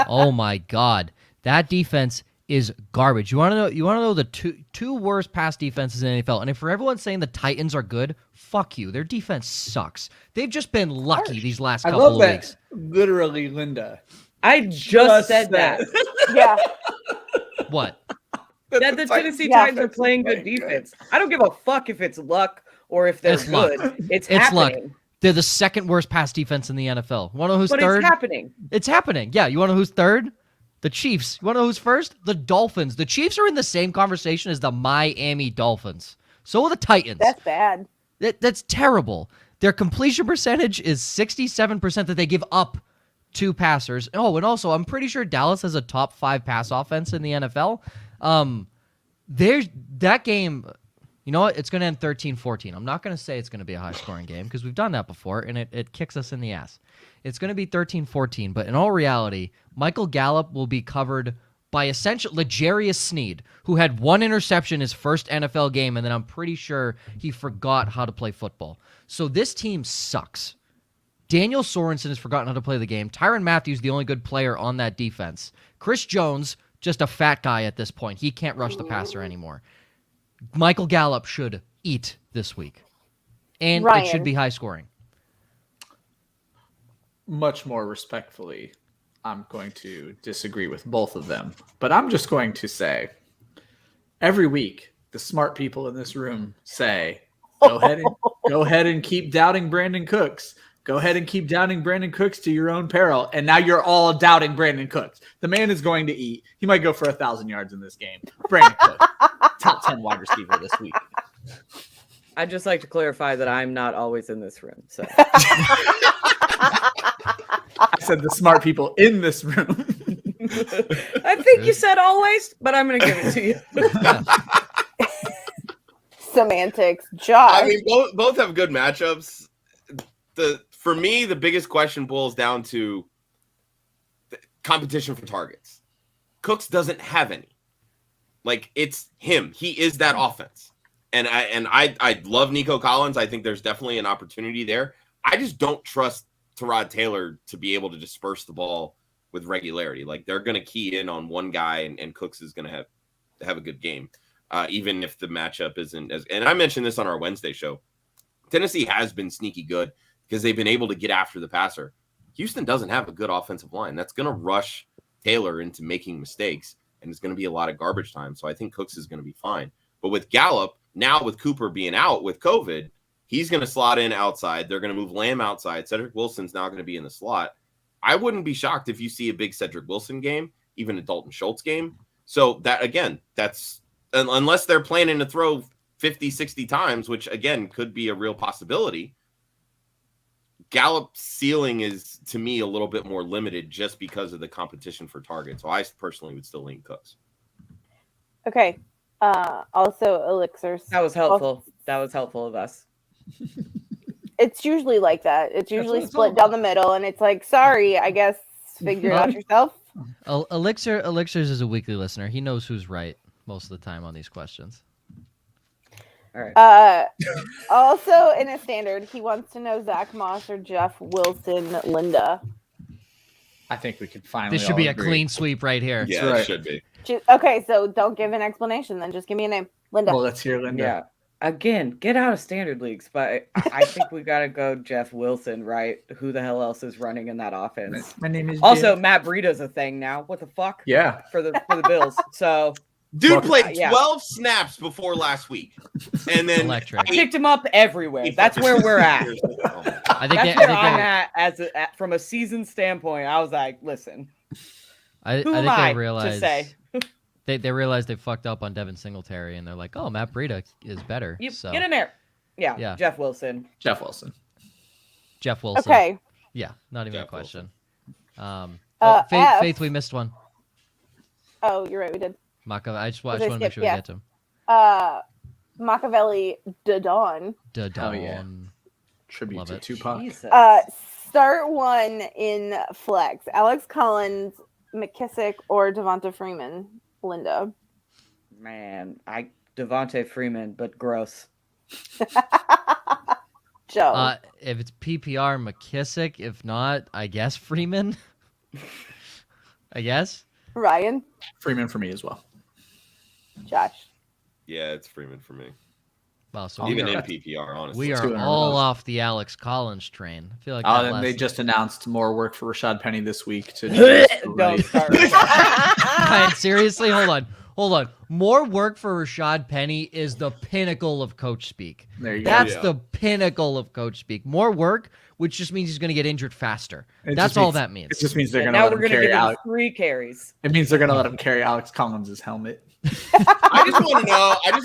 Oh my god, that defense is garbage. You want to know the two worst pass defenses in the NFL? And if for everyone saying the Titans are good, fuck you. Their defense sucks. They've just been lucky these last I couple love of that. weeks. Literally, Linda. I just said that. Yeah. What? That the Tennessee Yeah. Titans are playing good defense. I don't give a fuck if it's luck or if they're It's luck. good. It's luck. happening. They're the second worst pass defense in the NFL. Want to know who's But third? it's happening. It's happening. Yeah, you want to know who's third? The Chiefs. You want to know who's first? The Dolphins. The Chiefs are in the same conversation as the Miami Dolphins. So are the Titans. That's bad. That's terrible. Their completion percentage is 67% that they give up to passers. Oh, and also, I'm pretty sure Dallas has a top 5 pass offense in the NFL. There's that game. You know what? It's going to end 13-14. I'm not going to say it's going to be a high-scoring game because we've done that before, and it kicks us in the ass. It's going to be 13-14, but in all reality, Michael Gallup will be covered by essentially L'Jarius Sneed, who had 1 interception his first NFL game, and then I'm pretty sure he forgot how to play football. So this team sucks. Daniel Sorensen has forgotten how to play the game. Tyrann Mathieu, the only good player on that defense. Chris Jones, just a fat guy at this point. He can't rush the passer anymore. Michael Gallup should eat this week. And Ryan. it should be high scoring. Much more respectfully, I'm going to disagree with both of them. But I'm just going to say, every week, the smart people in this room say, go ahead and keep doubting Brandon Cooks. Go ahead and keep doubting Brandon Cooks to your own peril. And now you're all doubting Brandon Cooks. The man is going to eat. He might go for 1,000 yards in this game. Brandon Cooks, top 10 wide receiver this week. I'd just like to clarify that I'm not always in this room. So I said the smart people in this room. I think you said always, but I'm going to give it to you. Semantics. Josh. I mean, both have good matchups. For me, the biggest question boils down to competition for targets. Cooks doesn't have any. Like, it's him. He is that offense. And I love Nico Collins. I think there's definitely an opportunity there. I just don't trust Tyrod Taylor to be able to disperse the ball with regularity. Like, they're going to key in on one guy, and Cooks is going to have a good game, even if the matchup isn't as. And I mentioned this on our Wednesday show. Tennessee has been sneaky good because they've been able to get after the passer. Houston doesn't have a good offensive line. That's going to rush Taylor into making mistakes, and it's going to be a lot of garbage time. So I think Cooks is going to be fine. But with Gallup, now with Cooper being out with COVID, he's going to slot in outside. They're going to move Lamb outside. Cedric Wilson's now going to be in the slot. I wouldn't be shocked if you see a big Cedric Wilson game, even a Dalton Schultz game. So that, again, that's unless they're planning to throw 50, 60 times, which, again, could be a real possibility. Gallup's ceiling is, to me, a little bit more limited just because of the competition for targets. So I personally would still lean Cooks. Okay. Also, Elixirs. That was helpful. That was helpful of us. It's usually like that. It's usually split down the middle, and it's like, sorry, I guess figure it out yourself. Elixirs is a weekly listener. He knows who's right most of the time on these questions. All right. Also, in a standard, he wants to know Zach Moss or Jeff Wilson, Linda. I think we could finally. This should be a clean sweep right here. Yeah, right. It should be. Okay, so don't give an explanation then. Just give me a name. Linda. Well, let's hear Linda. Yeah. Again, get out of standard leagues, but I think we got to go Jeff Wilson, right? Who the hell else is running in that offense? My name is Also, Jeff. Matt Breida's a thing now. What the fuck? Yeah. For the Bills. So Dude played yeah. 12 snaps before last week. And then Electric. I picked him up everywhere. That's where we're at. I think That's where I'm at from a season standpoint. I was like, listen, I who think am I they realize to say? they realize they fucked up on Devin Singletary, and they're like, oh, Matt Breida is better. So Get in there. Yeah. Jeff Wilson. Jeff Wilson. Jeff Wilson. Okay. Yeah, not even Jeff a question. F. Faith, we missed one. Oh, you're right. We did. I just want to make sure we get to him. Machiavelli Dadon. Oh, yeah. Tribute Love to it. Tupac. Jesus. Start one in flex. Alex Collins, McKissick, or Devonta Freeman. Linda. Man, Devonta Freeman, but gross. Joe. If it's PPR, McKissick. If not, I guess Freeman. I guess. Ryan. Freeman for me as well. Josh. Yeah, it's Freeman for me. Wow, so Even we in are, PPR, honestly. we Two are in a all row. off the Alex Collins train. I feel like Oh, that and they last- just announced more work for Rashad Penny this week to do Don't start. Ryan, seriously, hold on. More work for Rashad Penny is the pinnacle of coach speak. There you go. That's Yeah. the pinnacle of coach speak. More work, which just means he's going to get injured faster. It That's just all means- that means. It just means they're And going to now let we're him going to carry give him Alex. 3 carries. It means they're going to let him carry Alex Collins' helmet. I just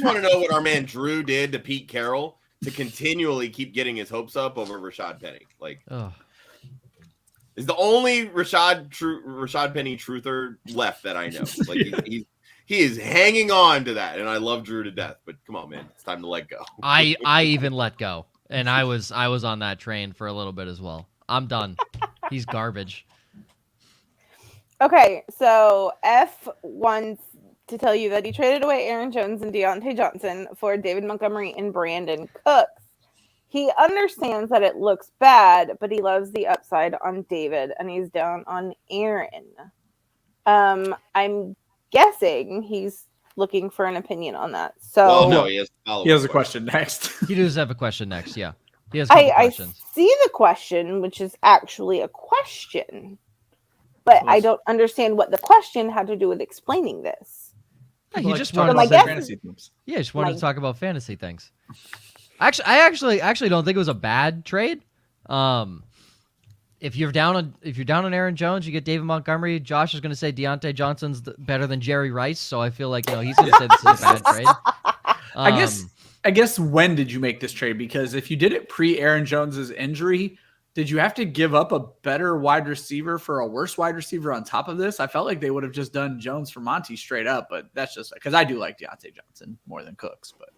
want to know what our man Drew did to Pete Carroll to continually keep getting his hopes up over Rashad Penny. Like, Ugh. is the only Rashad Penny truther left that I know. Like, he is hanging on to that, and I love Drew to death. But come on, man, it's time to let go. I even let go, and I was on that train for a little bit as well. I'm done. He's garbage. Okay, so F wants to tell you that he traded away Aaron Jones and Deontay Johnson for David Montgomery and Brandon Cooks. He understands that it looks bad, but he loves the upside on David, and he's down on Aaron. I'm guessing he's looking for an opinion on that. So Well, no, he has a follow-up He has a question next. He does have a question next. Yeah, he has a couple I questions. see the question, which is actually a question, but I don't understand what the question had to do with explaining this. Yeah, he Like just to talk wanted my about to, their guess- fantasy teams. yeah, just wanted my- to talk about fantasy things. I actually don't think it was a bad trade. If you're down on Aaron Jones, you get David Montgomery. Josh is going to say Deontay Johnson's better than Jerry Rice, so I feel like he's going to say this is a bad trade. I guess when did you make this trade? Because if you did it pre Aaron Jones's injury, did you have to give up a better wide receiver for a worse wide receiver on top of this? I felt like they would have just done Jones for Monty straight up, but that's just because I do like Deontay Johnson more than Cooks. But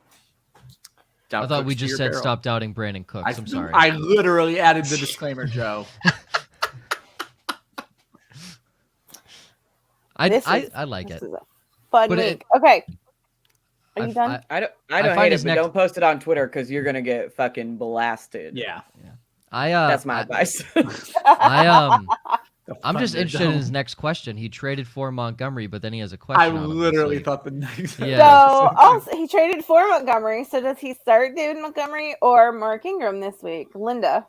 I thought we just said stop doubting Brandon Cooks. I'm sorry. I literally added the disclaimer, Joe. I like this it. is a fun But week. Okay. Are you I- done? I don't find hate his it, but next- don't post it on Twitter because you're gonna get fucking blasted. Yeah. That's my advice. I'm just interested in his next question. He traded for Montgomery, but then he has a question. I on him this literally week. thought the next. Yeah. So also he traded for Montgomery. So does he start David Montgomery or Mark Ingram this week? Linda.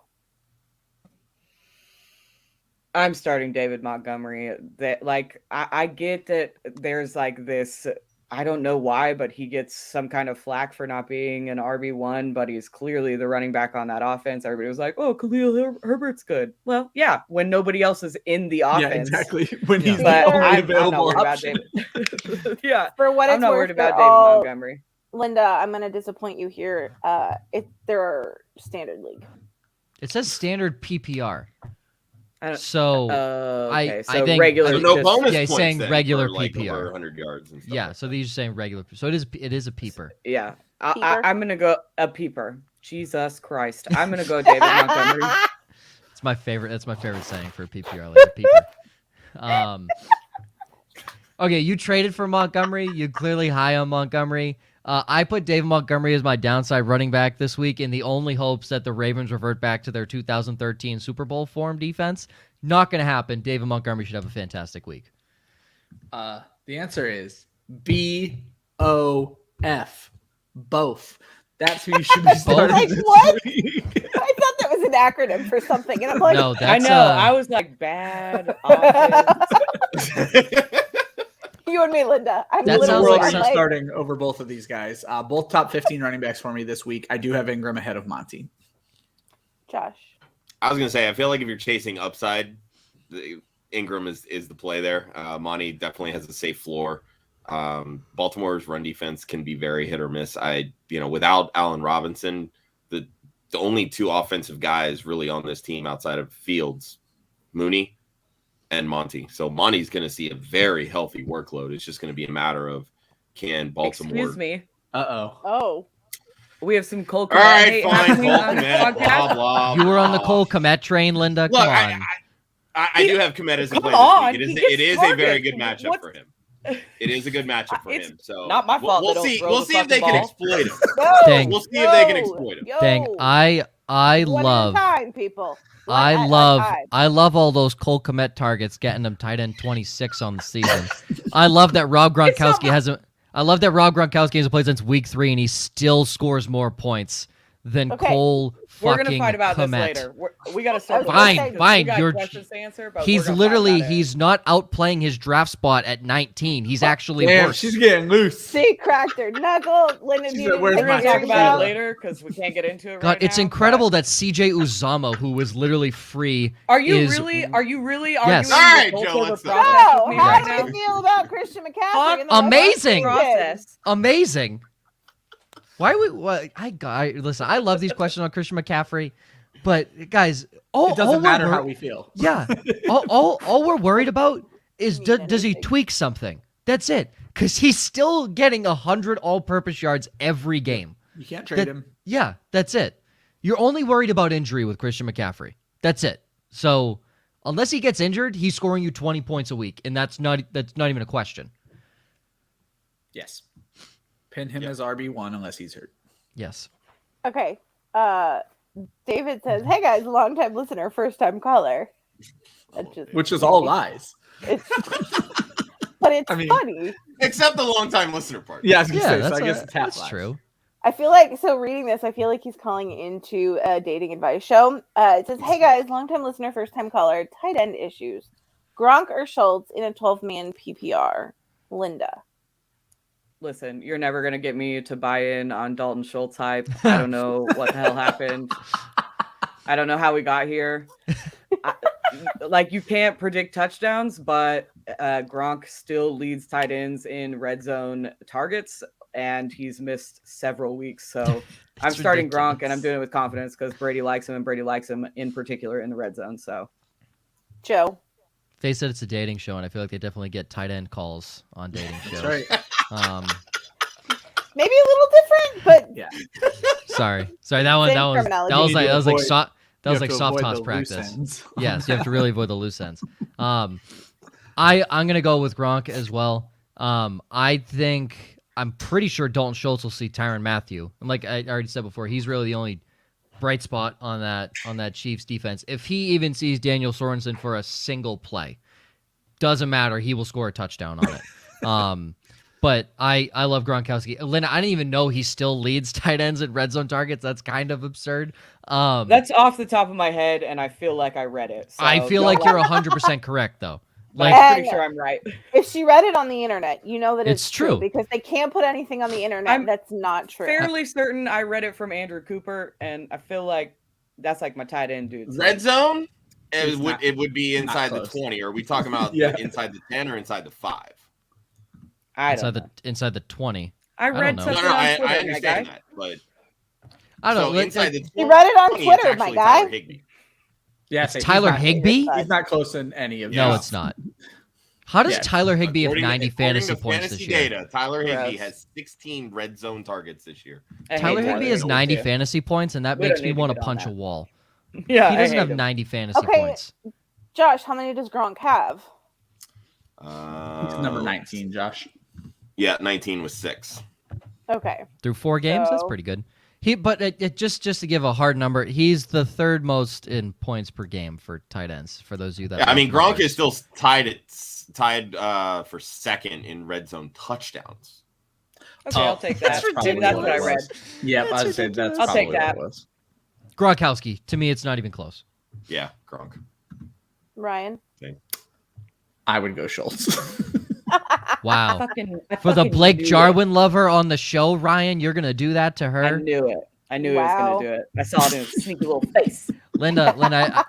I'm starting David Montgomery. That I get that there's like this. I don't know why, but he gets some kind of flack for not being an RB1, but he's clearly the running back on that offense. Everybody was like, "Oh, Khalil Herbert's good." Well, yeah, when nobody else is in the offense. Yeah, exactly. When he's But the only I'm not available worried about option. David. Yeah, For what I'm it's not worth, worried about they're all- David Montgomery. Linda, I'm going to disappoint you here. They're standard league. It says standard PPR. I don't- So Okay, I so think- regular. So no just- bonus Yeah, he's points saying then regular for, like, PPR. over 100 yards and stuff. yeah, like so that. these are saying regular. So it is a peeper. Yeah, Peeper? I'm gonna go a peeper. Jesus Christ, I'm gonna go David Montgomery. It's my favorite. That's my favorite saying for a PPR, like a peeper. Okay, you traded for Montgomery. You clearly high on Montgomery. I put David Montgomery as my downside running back this week in the only hopes that the Ravens revert back to their 2013 Super Bowl form defense. Not going to happen. David Montgomery should have a fantastic week. The answer is BOF. Both. That's who you should be starting Like, this what? week. I thought that was an acronym for something. And I'm like, No, I that's know. I was like bad. Offense. you and me, Linda. I'm That What in the sounds world like are you like, starting over both of these guys? Both top 15 running backs for me this week. I do have Ingram ahead of Monty. Josh. I was gonna say, I feel like if you're chasing upside, Ingram is the play there. Monty definitely has a safe floor. Baltimore's run defense can be very hit or miss. Without Allen Robinson, the only two offensive guys really on this team outside of Fields, Mooney and Monty. So Monty's going to see a very healthy workload. It's just going to be a matter of can Baltimore. Excuse me. Oh. We have some Cole. All right, Hey, fine. happening Cole on the Kmet, podcast. blah, blah, You were on the blah. Cole Kmet train, Linda. Look, Come on. I do have Kmet as a Come play on, this he week. gets It is a very targets. good matchup What's- for him. It is a good matchup for It's him. So not my fault We'll they don't see. throw We'll the see if they fucking can ball. exploit him. Yo, Dang. We'll see if they can exploit him. Dang, I One love at a time, people. One I at a love time. I love all those Cole Kmet targets, getting them tight end 26 on the season. I love that Rob Gronkowski hasn't played since week 3 and he still scores more points than Okay. Cole We're fucking gonna fight about this Kmet. later. We got to start. Fine, because fine, We got you're- questions to answer, but we're He's gonna fight literally about it. he's not outplaying his draft spot at 19. He's actually Damn, worse. she's getting loose. She cracked her knuckle. Linda, She you said, didn't "Where's take We're my gonna your talk about job. it later because we can't get into it. God, right it's now, incredible but- that CJ Uzama, who was literally free, Are you is- really? Yes. arguing All right, the Joe, Boltover let's- process So, with me how right do now? we feel about Christian McCaffrey? and the Amazing. Process. amazing. Listen, I love these questions on Christian McCaffrey, but guys, all It doesn't we're matter wor- how we feel. Yeah, all we're worried about is Mean does he anything. tweak something? That's it, because he's still getting 100 all-purpose yards every game. You can't trade him. Yeah, that's it. You're only worried about injury with Christian McCaffrey. That's it. So unless he gets injured, he's scoring you 20 points a week, and that's not even a question. Yes. Pin him as RB1 unless he's hurt. Yes. Okay. David says, "Hey guys, long time listener, first time caller." That's just, Which is all lies. it's, but it's I mean- funny. Except the long-time listener part. Yeah, I was gonna Yeah, say, so that's, I guess it's half that's lies. true. I feel like reading this, I feel like he's calling into a dating advice show. It says, "Hey guys, long time listener, first time caller, tight end issues. Gronk or Schultz in a 12-man PPR?" Linda. Listen, you're never gonna get me to buy in on Dalton Schultz hype. I don't know what the hell happened. I don't know how we got here. You can't predict touchdowns, but Gronk still leads tight ends in red zone targets, and he's missed several weeks. So I'm starting Gronk, and I'm doing it with confidence because Brady likes him, and Brady likes him in particular in the red zone. So Joe. They said it's a dating show, and I feel like they definitely get tight end calls on dating shows. That's right. Maybe a little different, but Yeah. Sorry, that was terminology. like You have to soft avoid toss the loose practice. ends. Yes, you have to really avoid the loose ends. I'm gonna go with Gronk as well. I'm pretty sure Dalton Schultz will see Tyrann Mathieu. And like I already said before, he's really the only bright spot on that Chiefs defense. If he even sees Daniel Sorensen for a single play, doesn't matter. He will score a touchdown on it. But I love Gronkowski. Linda, I didn't even know he still leads tight ends in red zone targets. That's kind of absurd. That's off the top of my head, and I feel like I read it. So I feel like you're 100% correct, though. Like, And I'm pretty sure I'm right. if she read it on the internet, you know that It's true. because they can't put anything on the internet I'm that's not true. Fairly certain I read it from Andrew Cooper, and I feel like that's like my tight end dude. Red zone, It's it would be not inside the close. 20. Are we talking about Yeah. inside the 10 or inside the 5? I don't know. Inside the 20. I read know. No, something no, on I Twitter, my understand guy. that, but I don't so know. inside the 20, He read it on it's Twitter, my actually guy. Tyler Higbee. Yeah, It's so Tyler Higbee? He's not close in any of No, these. it's not. How does Yeah. Tyler Higbee have According 90 according fantasy to points fantasy this year? data, Tyler Higbee Gross. has 16 red zone targets this year. I hate Tyler Tyler Higbee has Higbee 90 too. fantasy points, and that We makes don't me need to want to get on punch a that. wall. Yeah, He I doesn't hate have him. 90 fantasy Okay. points. Josh, how many does Gronk have? He's number 19, Josh. Yeah, 19 was 6. Okay. Through 4 games, that's So- pretty good. But it just to give a hard number, he's the third most in points per game for tight ends. For those of you that, Yeah, I love mean Gronk numbers. is still tied for second in red zone touchdowns. Okay, I'll take That's that. probably Maybe that's what what I it read. was. Yep, That's I'd say that's ridiculous. I'll probably take what that. it was. Gronkowski. To me, it's not even close. Yeah, Gronk. Ryan. I would go Schultz. Wow. I For the fucking Blake knew Jarwin lover on the show, Ryan, you're gonna do that to it. I her, knew it. I knew he was Wow. going to do it. I saw it in his sneaky little face. Linda.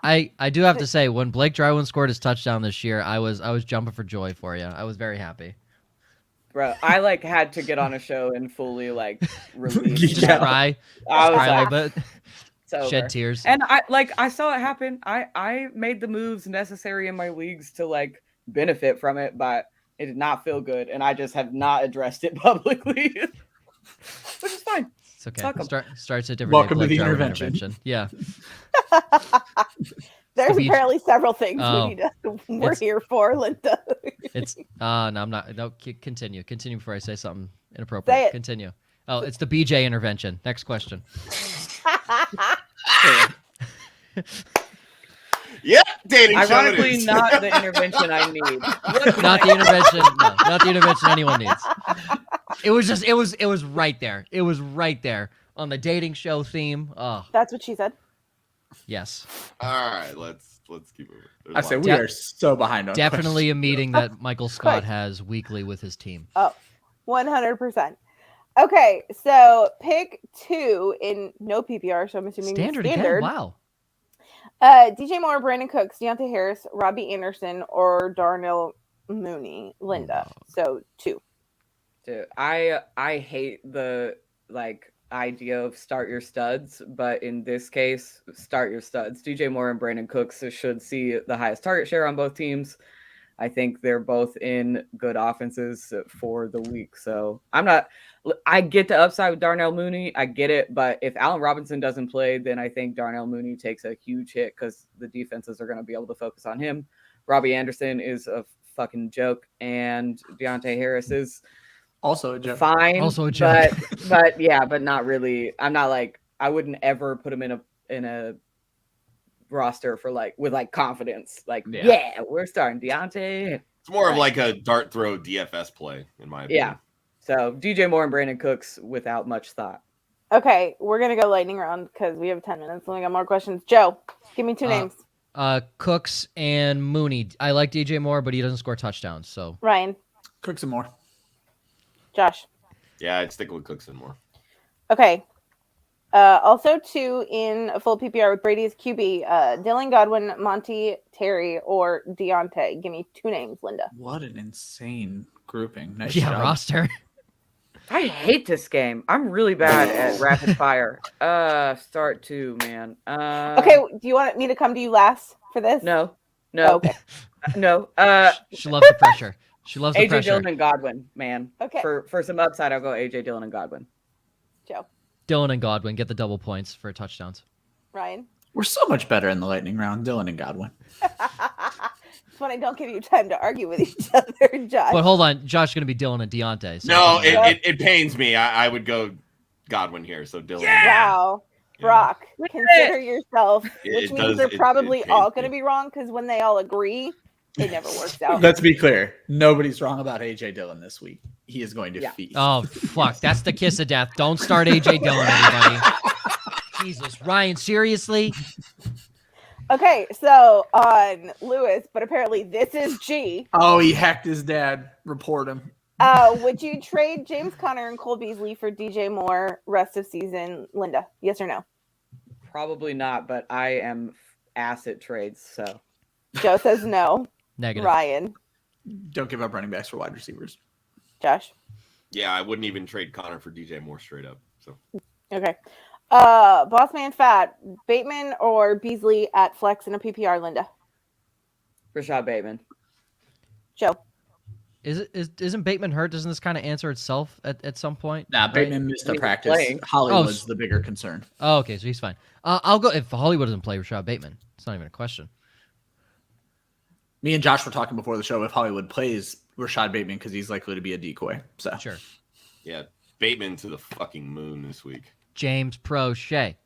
I do have to say, when Blake Jarwin scored his touchdown this year, I was jumping for joy for you. I was very happy. Bro, I like had to get on a show and fully like release. Just Yeah. cry, I was cry a like, little bit, it's over. shed tears. And I saw it happen. I made the moves necessary in my leagues to like benefit from it, but it did not feel good, and I just have not addressed it publicly, which is fine. It's okay. Fuck 'em. Starts a different Welcome day. to the Blake Jarwin intervention. Yeah. There's beach- apparently several things Oh. we're It's- here for, Linda. It's no, I'm not. No, continue before I say something inappropriate. Say it. Continue. Oh, it's the BJ intervention. Next question. Yeah, dating show it Ironically, is. not the intervention I need. Not the intervention. No, not the intervention anyone needs. It was just. It was right there. It was right there on the dating show theme. Oh, That's what she said. yes. All right, let's keep moving. There's I a say lot. we are so behind on Definitely a questions. meeting that Michael Scott Quick. has weekly with his team. 100%. Okay, so pick 2 in no PPR, so I'm assuming Standard standard. again. Wow. DJ Moore, Brandon Cooks, Deontay Harris, Robbie Anderson, or Darnell Mooney. Linda. So 2. Dude, I hate the like idea of start your studs, but in this case, start your studs. DJ Moore and Brandon Cooks should see the highest target share on both teams. I think they're both in good offenses for the week. So I get the upside with Darnell Mooney. I get it. But if Allen Robinson doesn't play, then I think Darnell Mooney takes a huge hit because the defenses are going to be able to focus on him. Robbie Anderson is a fucking joke. And Deontay Harris is Also a joke. fine. Also a joke. But not really. I'm not like, I wouldn't ever put him in a roster for with confidence. Yeah. We're starting Deontay. It's more of like a dart throw DFS play, in my opinion. Yeah. So DJ Moore and Brandon Cooks without much thought. Okay, we're going to go lightning round because we have 10 minutes and we got more questions. Joe, give me 2 names. Cooks and Mooney. I like DJ Moore, but he doesn't score touchdowns. So Ryan, Cook some more. Josh. Yeah, I'd stick with Cooks and more. Okay. Also 2 in a full PPR with Brady as QB. Dylan Godwin, Monty, Terry, or Deontay. Give me 2 names, Linda. What an insane grouping. Nice yeah, job. roster. I hate this game. I'm really bad at rapid fire. Start 2, man. Okay, do you want me to come to you last for this? No. Oh, okay. No. She loves the pressure. She loves the AJ pressure. Dillon and Godwin, man. Okay. For some upside, I'll go AJ Dillon and Godwin. Joe. Dylan and Godwin get the double points for touchdowns. Ryan. We're so much better in the lightning round. Dylan and Godwin. It's when I don't give you time to argue with each other, Josh. But hold on, Josh is going to be Dylan and Deontay. So No, it pains me. I would go Godwin here. So Dylan. Wow. Brock, consider yourself, which It means does- they're it probably pains all going to me. be wrong because when they all agree, it never works out. Let's be clear. Nobody's wrong about AJ Dillon this week. He is going to feast. Oh, fuck. That's the kiss of death. Don't start AJ Dillon, everybody. Jesus. Ryan, seriously? Okay, so on Lewis, but apparently this is G. Oh, he hacked his dad. Report him. Would you trade James Conner and Cole Beasley for DJ Moore rest of season, Linda? Yes or no? Probably not, but I am ass at trades, so Joe says no. Negative. Ryan, Don't give up running backs for wide receivers. Josh. Yeah, I wouldn't even trade Connor for DJ Moore straight up. So Okay. Boss Man Fat, Bateman or Beasley at flex in a PPR, Linda? Rashad Bateman. Joe. Isn't Bateman hurt? Doesn't this kind of answer itself at some point? Nah, right? Bateman missed a He's practice. playing. Hollywood's the bigger concern. Oh, okay, so he's fine. I'll go if Hollywood doesn't play Rashad Bateman. It's not even a question. Me and Josh were talking before the show if Hollywood plays Rashad Bateman because he's likely to be a decoy. So Sure. yeah, Bateman to the fucking moon this week. James Pro Shea.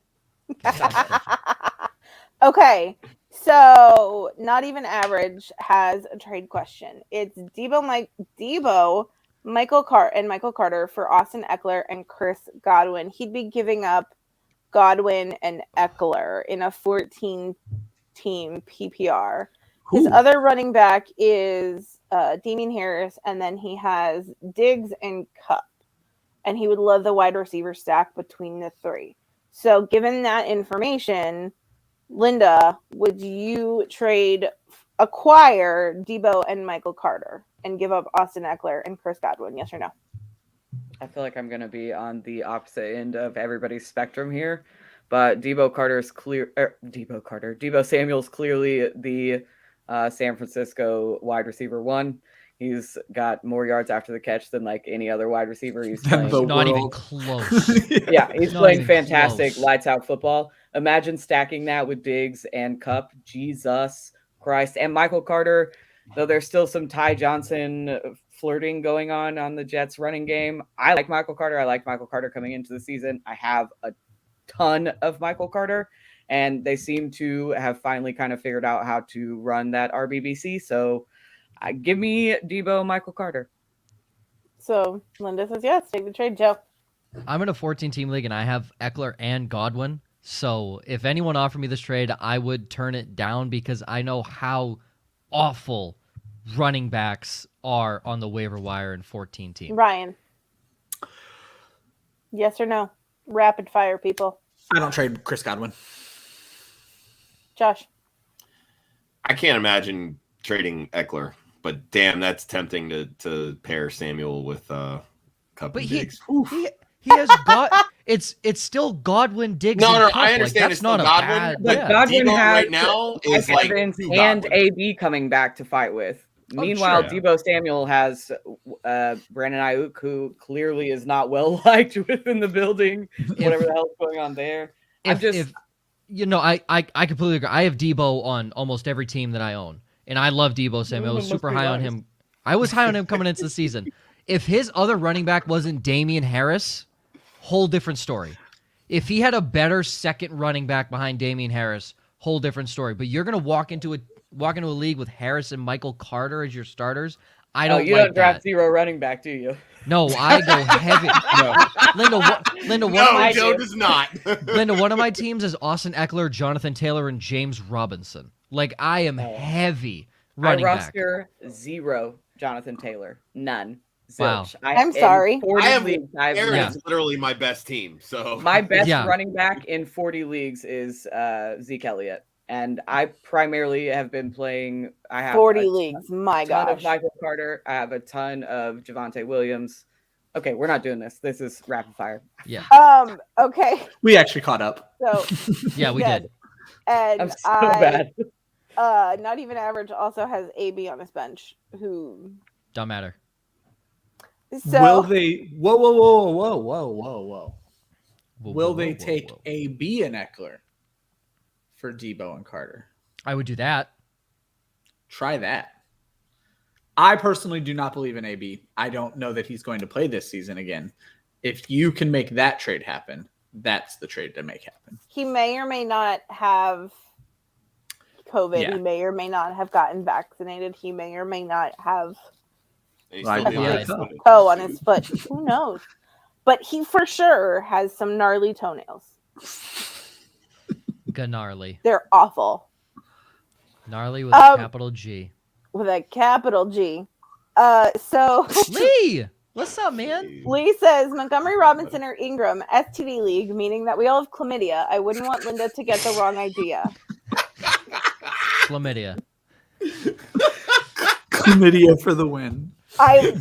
Okay, so Not Even Average has a trade question. It's Debo, Michael Carter for Austin Eckler and Chris Godwin. He'd be giving up Godwin and Eckler in a 14-team PPR. His other running back is Damian Harris, and then he has Diggs and Cup. And he would love the wide receiver stack between the three. So given that information, Linda, would you acquire Debo and Michael Carter and give up Austin Eckler and Chris Godwin? Yes or no? I feel like I'm going to be on the opposite end of everybody's spectrum here, but Debo Samuel's clearly the San Francisco wide receiver one. He's got more yards after the catch than like any other wide receiver. He's playing. Not even close. Yeah, he's Not playing even fantastic, close. lights out football. Imagine stacking that with Diggs and Cup. Jesus Christ. And Michael Carter, though there's still some Ty Johnson flirting going on the Jets running game. I like Michael Carter. I like Michael Carter coming into the season. I have a ton of Michael Carter, and they seem to have finally kind of figured out how to run that RBBC. So give me Debo, Michael Carter. So Linda says yes. Take the trade, Joe. I'm in a 14-team league, and I have Eckler and Godwin. So if anyone offered me this trade, I would turn it down because I know how awful running backs are on the waiver wire in 14 team. Ryan. Yes or no? Rapid fire, people. I don't trade Chris Godwin. Josh. I can't imagine trading Eckler, but damn, that's tempting to pair Samuel with Cup But and Diggs. he has got it's still Godwin, Diggs. No, and no, Cup. I understand Like, it's that's not still a Godwin, bad. but Yeah. Godwin Debo has right now is like Evans two and Godwin. AB coming back to fight with. Meanwhile, sure. Debo Samuel has Brandon Ayuk, who clearly is not well liked within the building. Whatever the hell's going on there. I completely agree. I have Debo on almost every team that I own, and I love Debo Samuel. I was super high on him. I was high on him coming into the season. If his other running back wasn't Damian Harris, whole different story. If he had a better second running back behind Damian Harris, whole different story. But you're gonna walk into a league with Harris and Michael Carter as your starters. I don't. You like don't draft that. zero running back, do you? No, I go heavy. Linda, No, Joe does not. Linda, one of my teams is Austin Eckler, Jonathan Taylor, and James Robinson. Like, I am heavy running I back. roster zero Jonathan Taylor. None. Wow. Zilch. I'm sorry. I have I've Aaron's literally my best team. So my best Yeah. running back in 40 leagues is Zeke Elliott. And I primarily have been playing. I have 40 leagues. My ton of gosh. Michael Carter. I have a ton of Javonte Williams. Okay, we're not doing this. This is rapid fire. Yeah, Okay. We actually caught up. So yeah, we Good. did. and I'm so bad. Not Even Average also has AB on his bench who Don't matter. so Will they? Whoa. Will they take Whoa. AB and Eckler for Debo and Carter? I would do that. Try that. I personally do not believe in AB. I don't know that he's going to play this season again. If you can make that trade happen, that's the trade to make happen. He may or may not have COVID. Yeah. He may or may not have gotten vaccinated. He may or may not have He's Right. still dealing Yeah. with COVID. toe on his foot. Who knows? But he for sure has some gnarly toenails. Gnarly. They're awful. Gnarly with a capital G. With a capital G. So Lee! What's up, man? Lee says Montgomery, Robinson, or Ingram, STD league, meaning that we all have chlamydia. I wouldn't want Linda to get the wrong idea. Chlamydia. Chlamydia for the win. I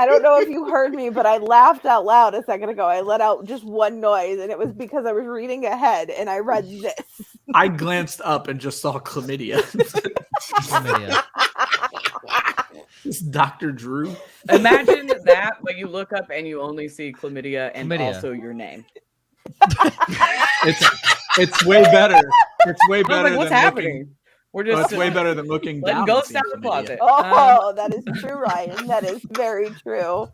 don't know if you heard me, but I laughed out loud a second ago. I let out just one noise, and it was because I was reading ahead and I read this. I glanced up and just saw chlamydia. Chlamydia. This Dr. Drew. Imagine that, but you look up and you only see chlamydia and Chlamydia. also your name. It's way better. It's way I better was like, what's than happening? looking. We're Well, just it's way better than looking letting down. ghosts and out seeing the chlamydia. closet. Oh, that is true, Ryan. That is very true.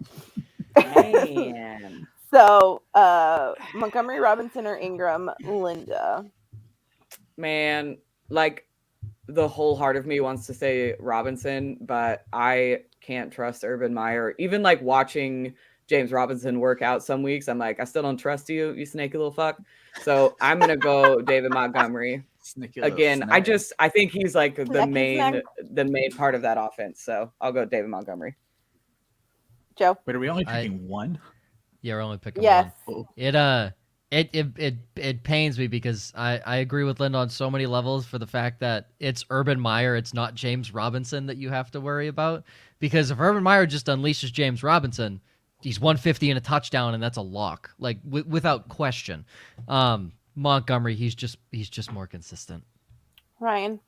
Man. So, Montgomery, Robinson, or Ingram, Linda. Man, like the whole heart of me wants to say Robinson, but I can't trust Urban Meyer. Even like watching James Robinson work out some weeks, I'm like, I still don't trust you, you snaky little fuck. So I'm gonna go David Montgomery. Sneaky little Again, snake. I think he's like the Snacky main part of that offense. So I'll go David Montgomery. Joe. Wait, are we only picking one? Yeah, we're only picking Yes. one. It pains me because I agree with Linda on so many levels for the fact that it's Urban Meyer, it's not James Robinson that you have to worry about. Because if Urban Meyer just unleashes James Robinson, he's 150 and a touchdown, and that's a lock, like without question. Montgomery, he's just more consistent. Ryan.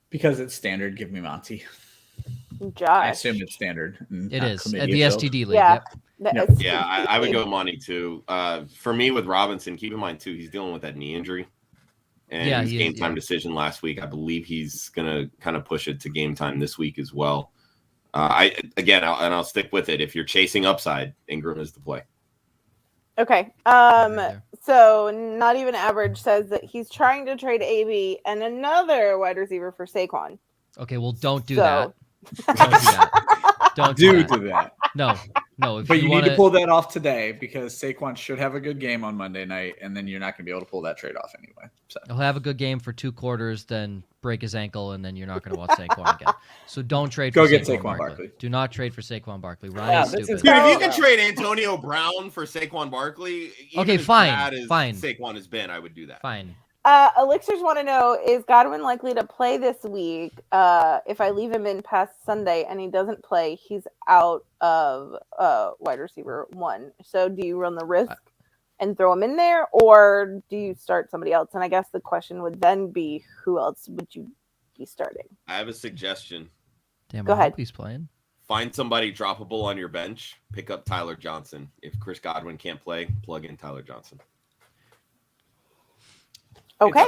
Because it's standard. Give me Monty. Josh. I assume it's standard. It is at chlamydia the filled. STD league. Yeah. Yep. The Yep. STD Yeah, I would league. go Monty too. For me with Robinson, keep in mind too, he's dealing with that knee injury. And Yeah, his he is, game time yeah. decision last week. I believe he's gonna kind of push it to game time this week as well. I'll stick with it. If you're chasing upside, Ingram is the play. Okay. Right there. So not even average says that he's trying to trade AB and another wide receiver for Saquon. Okay, well, don't do So- that. Don't do that. Don't do that. Do that. No. If But you wanna, need to pull that off today because Saquon should have a good game on Monday night, and then you're not going to be able to pull that trade off anyway. So He'll have a good game for 2 quarters, then break his ankle, and then you're not going to watch Saquon again. So don't trade Go for get Saquon Saquon Barkley. Barkley. Do not trade for Saquon Barkley. Yeah, Ryan's this is stupid. Dude, if you Oh, can wow. trade Antonio Brown for Saquon Barkley, even Okay, as fine, bad as fine. Saquon has been, I would do that. Fine. Elixirs want to know, is Godwin likely to play this week? If I leave him in past Sunday and he doesn't play, he's out of wide receiver 1. So do you run the risk and throw him in there, or do you start somebody else? And I guess the question would then be, who else would you be starting? I have a suggestion. Damn, Go I hope ahead. he's playing. Find somebody droppable on your bench. Pick up Tyler Johnson. If Chris Godwin can't play, plug in Tyler Johnson. Okay.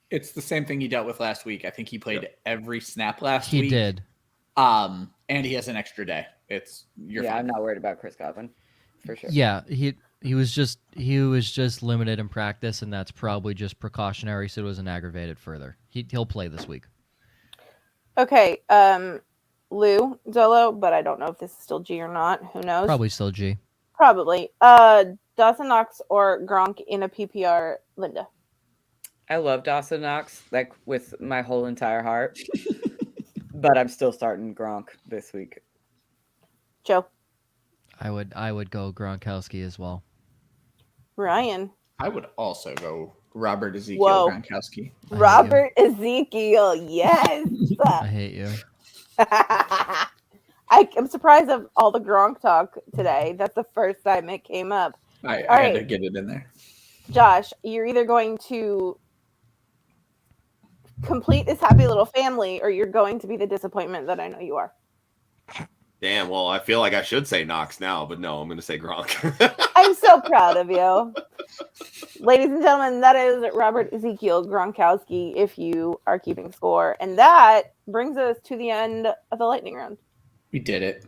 it's the same thing he dealt with last week. I think he played every snap last He week. did. And he has an extra day. You're Yeah, fine. I'm not worried about Chris Godwin for sure. Yeah, he was just limited in practice, and that's probably just precautionary, so it wasn't aggravated further. He'll play this week. Okay. Lou Zolo, but I don't know if this is still G or not. Who knows? Probably still G. Probably. Dawson Knox or Gronk in a PPR, Linda. I love Dawson Knox, like with my whole entire heart. But I'm still starting Gronk this week. Joe. I would go Gronkowski as well. Ryan. I would also go Robert Ezekiel Whoa. Gronkowski. I hate Robert Ezekiel. Yes. I hate you. I'm surprised of all the Gronk talk today. That's the first time it came up. I All had to right. get it in there. Josh, you're either going to complete this happy little family or you're going to be the disappointment that I know you are. Damn. Well, I feel like I should say Knox now, but no, I'm going to say Gronk. I'm so proud of you. Ladies and gentlemen, that is Robert Ezekiel Gronkowski, if you are keeping score. And that brings us to the end of the lightning round. We did it.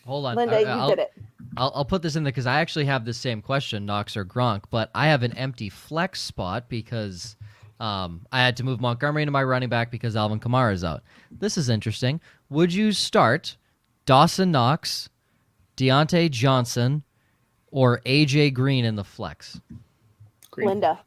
Hold on. Linda, you did it. I'll put this in there because I actually have the same question, Knox or Gronk, but I have an empty flex spot because I had to move Montgomery into my running back because Alvin Kamara is out. This is interesting. Would you start Dawson Knox, Deontay Johnson, or AJ Green in the flex? Green. Linda.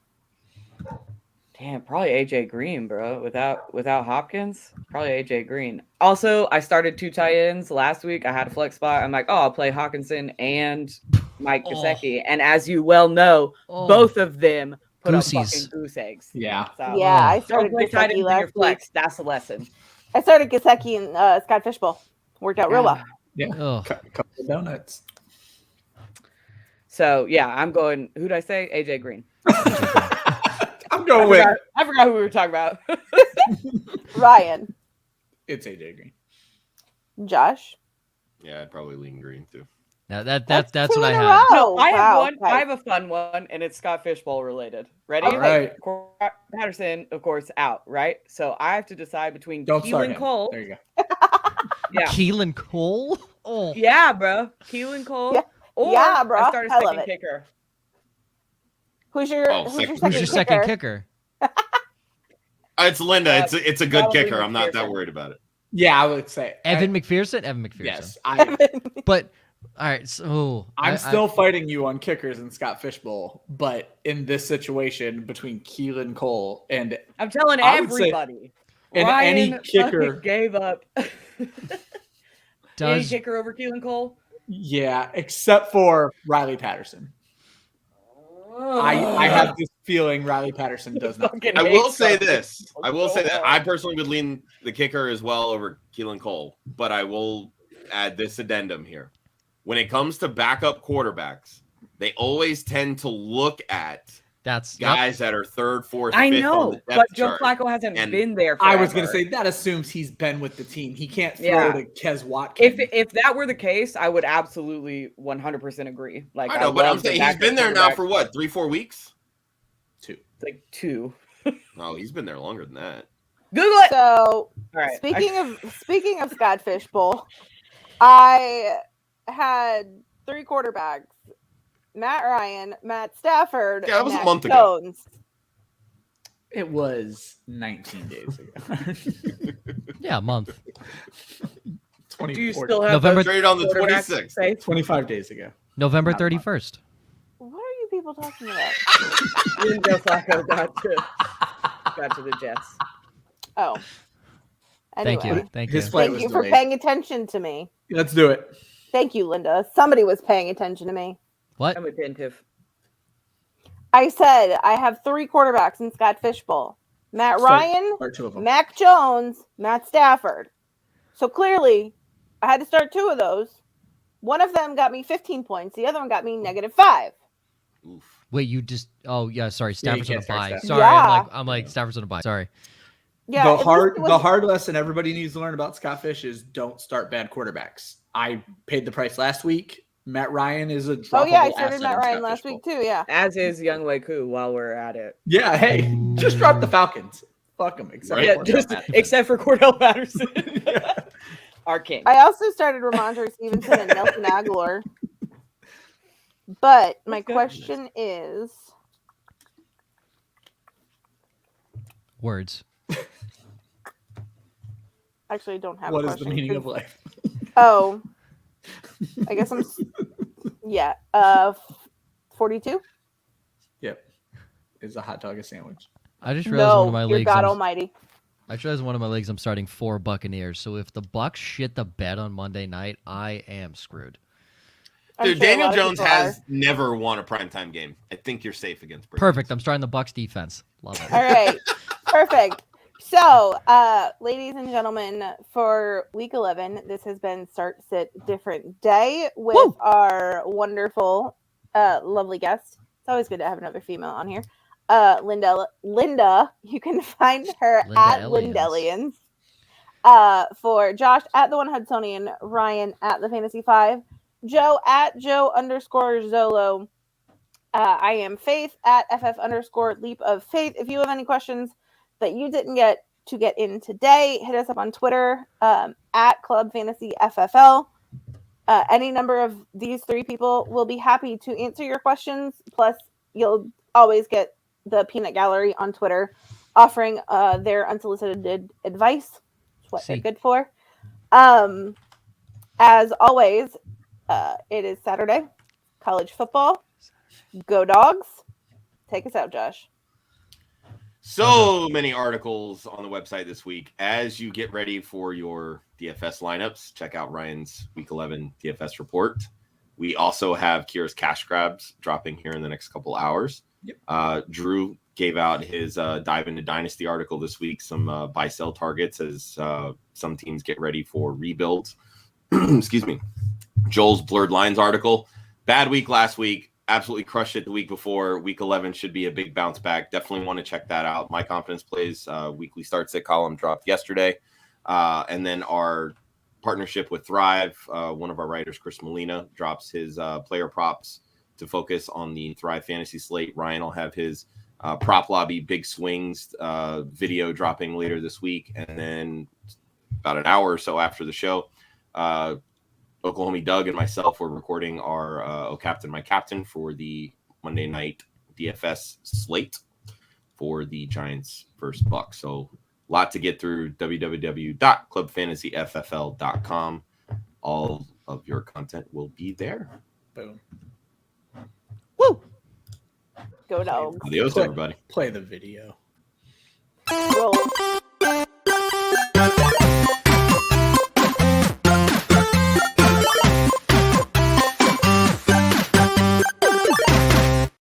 Damn, probably AJ Green, bro. Without Hopkins, probably AJ Green. Also, I started 2 tight ends last week. I had a flex spot. I'm like, oh, I'll play Hawkinson and Mike Gesicki. And as you well know, both of them put up fucking goose eggs. Yeah. So, Yeah, I don't started play tight ends Gesicki in last your flex. week. That's a lesson. I started Gesicki and Scott Fishbowl. Worked out real well. Yeah. Oh. Couple of donuts. So, yeah, I'm going. Who'd I say? AJ Green. I'm going with. I forgot who we were talking about. Ryan. It's AJ Green. Josh. Yeah, I'd probably lean Green too. Now that's what I in a had. row. No, I have Wow, one. okay. I have a fun one, and it's Scott Fishbowl related. Ready? All right. Patterson, of course, out. Right. So I have to decide between Don't start Keelan him. Cole. There you go. Yeah. Keelan Cole? Oh. Yeah, bro. Keelan Cole. Yeah. Or Yeah, bro. I start a I love second it. kicker. Who's your Who's your second kicker? It's Linda. It's a good Probably kicker. I'm not that McPherson. worried about it. Yeah, I would say Evan McPherson? Evan McPherson. Yes, But all right, so I'm still fighting you on kickers and Scott Fishbowl, but in this situation between Keelan Cole and I'm telling I would say- everybody. and Ryan any kicker, fucking gave up. Any does kicker over Keelan Cole? yeah, except for Riley Patterson. I have this feeling Riley Patterson does not. Fucking I hate will say Scott this. Fishbowl I will so say that hard. I personally would lean the kicker as well over Keelan Cole, but I will add this addendum here. When it comes to backup quarterbacks, they always tend to look at that's guys that are third, fourth, I fifth on know, the but depth Joe chart. Flacco hasn't And been there. I was going forever. to say that assumes he's been with the team. He can't throw Yeah. to Kez Watkins. If that were the case, I would absolutely 100% agree. Like I know, but I'm love the saying he's backup been there now quarterback. for what, 3-4 weeks? like 2. No, he's been there longer than that. Google it. So All right. speaking of Scott Fishbowl, I had 3 quarterbacks: Matt Ryan, Matt Stafford, Yeah, that was a Mac month ago. Jones. It was 19 days ago. yeah, a month. Do you 24 still have November- those Trade on the quarterbacks 26th. safe? 25 days ago. November Not a month. 31st. What are you people talking about? You and Joe Flacco got to the Jets. Oh, Thank anyway. you. Thank you. His flight Thank was you for delayed. paying attention to me. Let's do it. Thank you, Linda. Somebody was paying attention to me. What? I'm attentive. I said I have 3 quarterbacks in Scott Fishbowl: Matt Ryan, Start 2 of them. Mac Jones, Matt Stafford. So clearly, I had to start 2 of those. One of them got me 15 points. The other one got me -5. Oof. Wait, you just oh yeah, sorry, Stafford's on a can't start bye. Stafford. Sorry, Yeah. I'm like Stafford's on a bye. Sorry. Yeah, the at least hard it was- the hard lesson everybody needs to learn about Scott Fish is don't start bad quarterbacks. I paid the price last week. Matt Ryan is a droppable Oh yeah, I asset started in Matt Ryan Scott last Fishbowl. week too. Yeah. As is Young Wei Koo while we're at it. Yeah, hey, just drop the Falcons. Fuck them. Except Right. for Yeah, just Matt. except for Cordell Patterson. Our king. I also started Ramondre Stevenson and Nelson Aguilar. But my That's good. question is, Words. actually, I don't have What a is question. the meaning of life? Oh, I guess I'm. Yeah. 42. Yep. Is a hot dog a sandwich? I just realized one of my No, you're leagues. God Almighty. I just realized one of my leagues. I'm starting 4 Buccaneers. So if the Bucks shit the bed on Monday night, I am screwed. I'm Dude, sure a Daniel lot of Jones people has are. never won a primetime game. I think you're safe against Brady. Perfect. I'm starting the Bucks defense. Love it. All right. Perfect. So, ladies and gentlemen, for week 11, this has been Start Sit Different Day with Woo! our wonderful, lovely guest. It's always good to have another female on here. Linda, you can find her Linda at Ellians. For Josh at the One Hudsonian, Ryan at the Fantasy 5, Joe at Joe_Zolo. I am Faith at FF_Leap of Faith. If you have any questions that you didn't get to get in today, hit us up on Twitter at Club Fantasy FFL. Any number of these three people will be happy to answer your questions. Plus, you'll always get the Peanut Gallery on Twitter offering their unsolicited advice. That's what they're good for. As always, it is Saturday. College football. Go Dogs. Take us out, Josh. So many articles on the website this week. As you get ready for your DFS lineups, check out Ryan's Week 11 DFS report. We also have Kira's Cash Grabs dropping here in the next couple hours. Yep. Drew gave out his Dive into Dynasty article this week, some buy-sell targets as some teams get ready for rebuilds. Excuse me. Joel's Blurred Lines article. Bad week last week. Absolutely crushed it the week before. Week 11 should be a big bounce back. Definitely want to check that out. My Confidence Plays weekly start sit column dropped yesterday. And then our partnership with Thrive, one of our writers, Chris Molina, drops his player props to focus on the Thrive Fantasy slate. Ryan will have his Prop Lobby Big Swings video dropping later this week. And then about an hour or so after the show, Oklahoma Doug and myself were recording our Oh Captain, My Captain for the Monday night DFS slate for the Giants first buck. So a lot to get through. www.clubfantasyffl.com. All of your content will be there. Boom. Woo! Go Dogs. Adios, everybody. Play the video. Roll.